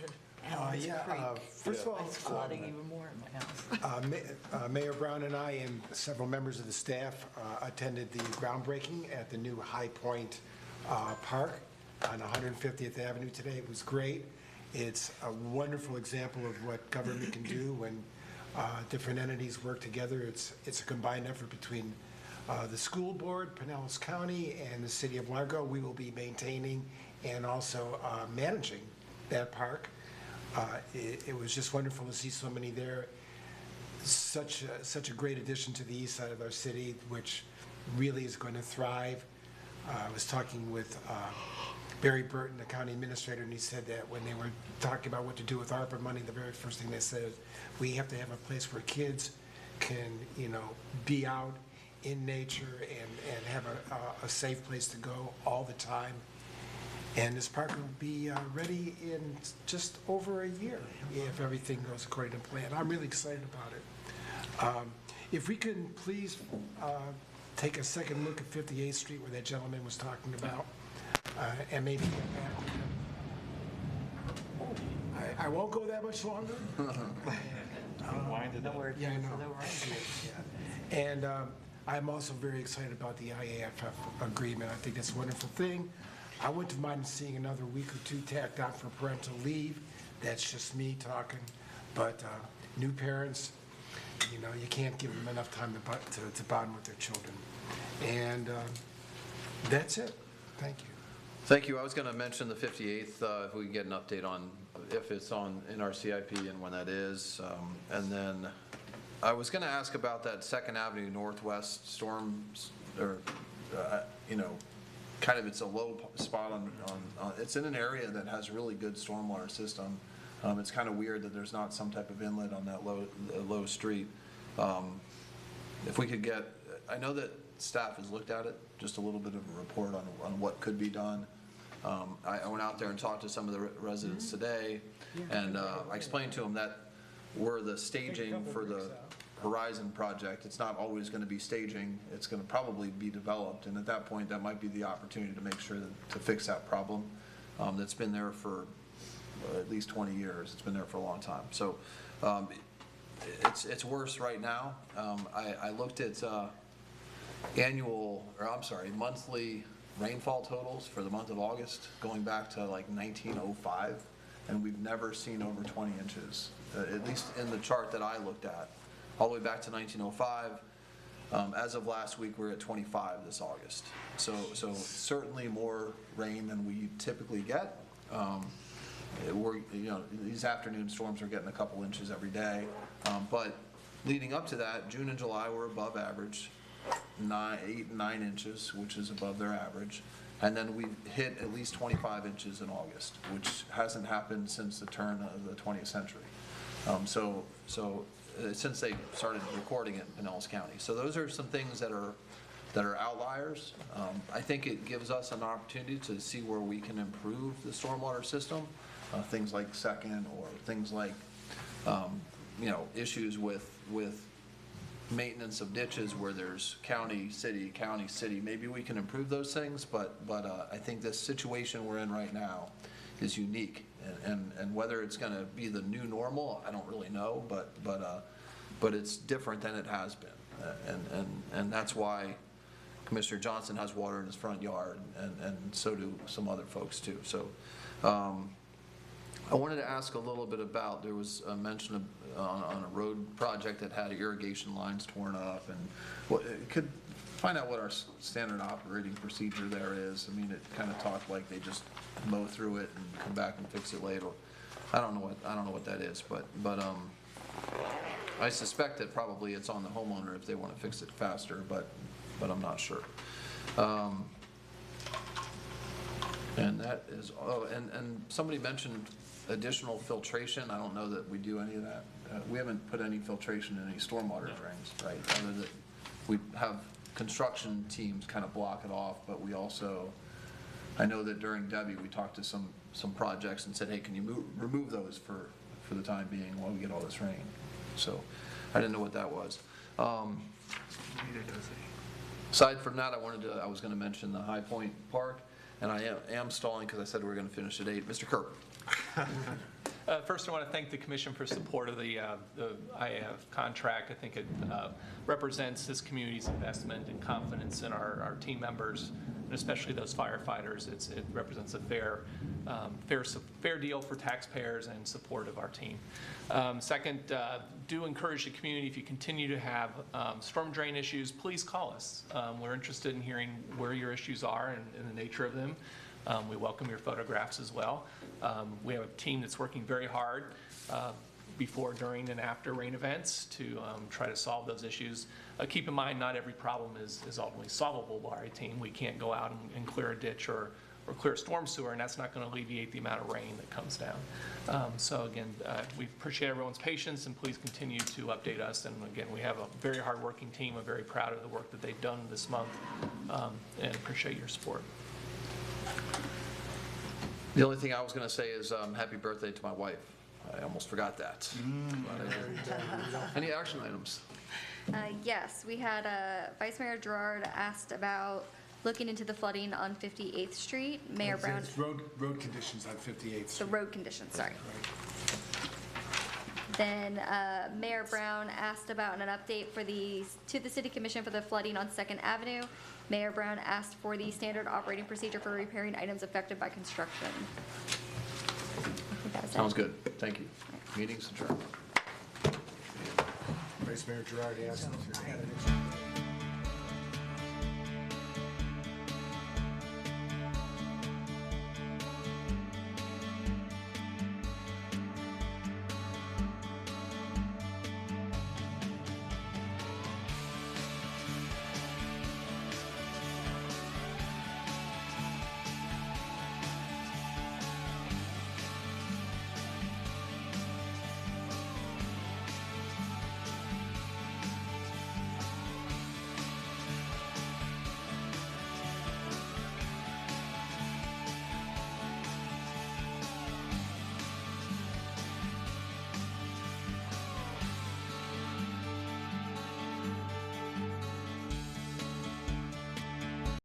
[SPEAKER 14] First of all,
[SPEAKER 4] It's flooding even more in my house.
[SPEAKER 14] Mayor Brown and I and several members of the staff attended the groundbreaking at the new High Point Park on 150th Avenue today. It was great. It's a wonderful example of what government can do when different entities work together. It's a combined effort between the school board, Pinellas County, and the city of Largo. We will be maintaining and also managing that park. It was just wonderful to see so many there. Such a great addition to the east side of our city, which really is going to thrive. I was talking with Barry Burton, the county administrator, and he said that when they were talking about what to do with ARPA money, the very first thing they said is, we have to have a place where kids can, be out in nature and have a safe place to go all the time. And this park will be ready in just over a year if everything goes according to plan. I'm really excited about it. If we can please take a second look at 58th Street where that gentleman was talking about, and maybe get back. I won't go that much longer. Yeah, I know. Yeah. And I'm also very excited about the IAFF agreement. I think that's a wonderful thing. I wouldn't mind seeing another week or two tacked on for parental leave. That's just me talking. But new parents, you can't give them enough time to bond with their children. And that's it. Thank you.
[SPEAKER 1] Thank you. I was going to mention the 58th, if we can get an update on if it's in our CIP and when that is. And then I was going to ask about that 2nd Avenue Northwest storm, or, kind of it's a low spot on it's in an area that has really good stormwater system. It's kind of weird that there's not some type of inlet on that low street. If we could get, I know that staff has looked at it, just a little bit of a report on what could be done. I went out there and talked to some of the residents today, and I explained to them that we're the staging for the Horizon project. It's not always going to be staging. It's going to probably be developed, and at that point, that might be the opportunity to make sure to fix that problem that's been there for at least 20 years. It's been there for a long time. So it's worse right now. I looked at monthly rainfall totals for the month of August going back to like 1905, and we've never seen over 20 inches, at least in the chart that I looked at, all the way back to 1905. As of last week, we're at 25 this August. So certainly more rain than we typically get. These afternoon storms are getting a couple inches every day. But leading up to that, June and July were above average, 8 and 9 inches, which is above their average. And then we hit at least 25 inches in August, which hasn't happened since the turn of the 20th century. Since they started recording it in Pinellas County. So those are some things that are outliers. I think it gives us an opportunity to see where we can improve the stormwater system, things like second, or things like issues with maintenance of ditches where there's county, city. Maybe we can improve those things, but I think this situation we're in right now is unique. And whether it's going to be the new normal, I don't really know, but it's different than it has been, and that's why Commissioner Johnson has water in his front yard, and so do some other folks too. So I wanted to ask a little bit about, there was a mention on a road project that had irrigation lines torn up, and could find out what our standard operating procedure there is. I mean, it kind of talked like they just mow through it and come back and fix it later. I don't know what that is, but I suspect that probably it's on the homeowner if they want to fix it faster, but I'm not sure. And that is, and somebody mentioned additional filtration. I don't know that we do any of that. We haven't put any filtration in any stormwater drains, right? Other than we have construction teams kind of block it off, but we also, I know that during Debbie, we talked to some projects and said, hey, can you remove those for the time being while we get all this rain? So I didn't know what that was. Aside from that, I was going to mention the High Point Park, and I am stalling because I said we were going to finish at 8. Mr. Kirk.
[SPEAKER 10] First, I want to thank the Commission for support of the IAF contract. I think it represents this community's investment and confidence in our team members, and especially those firefighters. It represents a fair deal for taxpayers and support of our team. Second, do encourage the community, if you continue to have storm drain issues, please call us. We're interested in hearing where your issues are and the nature of them. We welcome your photographs as well. We have a team that's working very hard before, during, and after rain events to try to solve those issues. Keep in mind, not every problem is ultimately solvable by our team. We can't go out and clear a ditch or clear a storm sewer, and that's not going to alleviate the amount of rain that comes down. So again, we appreciate everyone's patience, and please continue to update us. And again, we have a very hardworking team. I'm very proud of the work that they've done this month, and appreciate your support.
[SPEAKER 1] The only thing I was going to say is happy birthday to my wife. I almost forgot that. Any action items?
[SPEAKER 2] Yes, we had Vice Mayor Gerard asked about looking into the flooding on 58th Street. Mayor Brown,
[SPEAKER 14] It's road conditions on 58th
[SPEAKER 2] the
[SPEAKER 14] Street.
[SPEAKER 2] road conditions, sorry. Then Mayor Brown asked about an update to the City Commission for the flooding on 2nd Avenue. Mayor Brown asked for the standard operating procedure for repairing items affected by construction. I think that was it.
[SPEAKER 1] Sounds good. Thank you. Meeting's adjourned.
[SPEAKER 14] Vice Mayor Gerard asked to add an